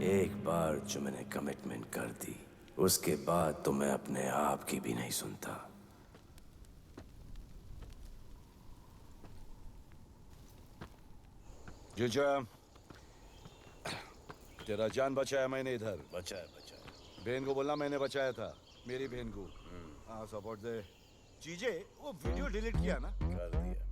एक बार जो मैंने कमिटमेंट कर दी, उसके बाद तो मैं अपने आप की भी नहीं सुनता। जीजा, तेरा जान बचाया मैंने इधर। बचाया। बहन को बोलना मैंने बचाया था, मेरी बहन को। हाँ, सपोर्ट दे। चीजे, वो वीडियो डिलीट किया ना? कर दिया।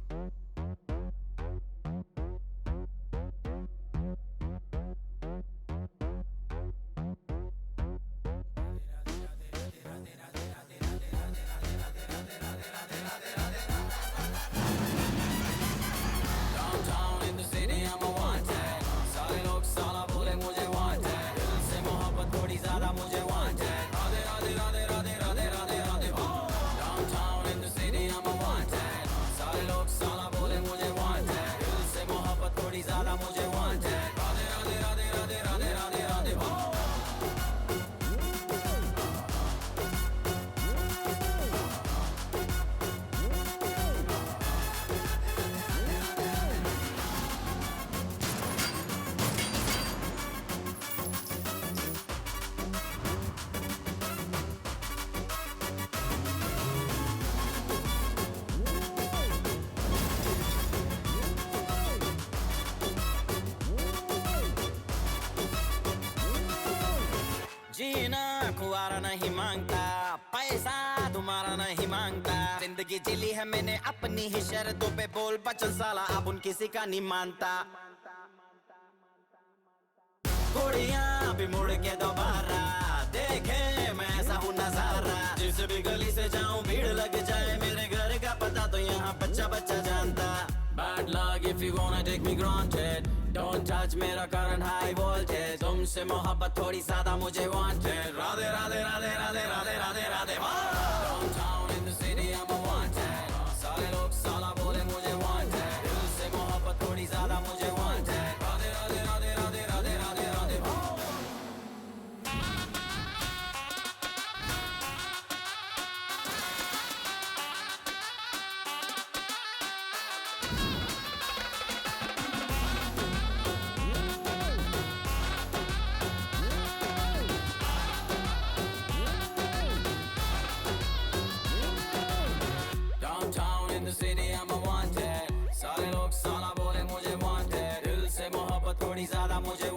जीना खुआरा नहीं मांगता, पैसा तुम्हारा नहीं मांगता। जिंदगी जिली है मैंने अपनी ही शर्तों पे, बोल बचन साला अब उन किसी का नहीं मानता। कुड़ियां भी मुड़ के दोबारा देखे मैं ऐसा हूँ नजारा। जिस भी गली से जाऊं भीड़ लग जाए, मेरे घर का पता तो यहाँ बच्चा बच्चा जानता। Bad luck if you gonna take me granted, don't touch मेरा current high voltage। तुमसे मोहब्बत थोड़ी ज्यादा मुझे wanted। Radhe Radhe Radhe Radhe Radhe Radhe Radhe. Downtown in the city I'm a wanted, सारे लोग साला बोले मुझे wanted। दिल से मोहब्बत थोड़ी ज्यादा मुझे wanted। Radhe Radhe Radhe Radhe Radhe Radhe Radhe. Downtown in the city I'm a wanted, सारे लोग साला बोले मुझे wanted। दिल से मोहब्बत थोड़ी ज्यादा मुझे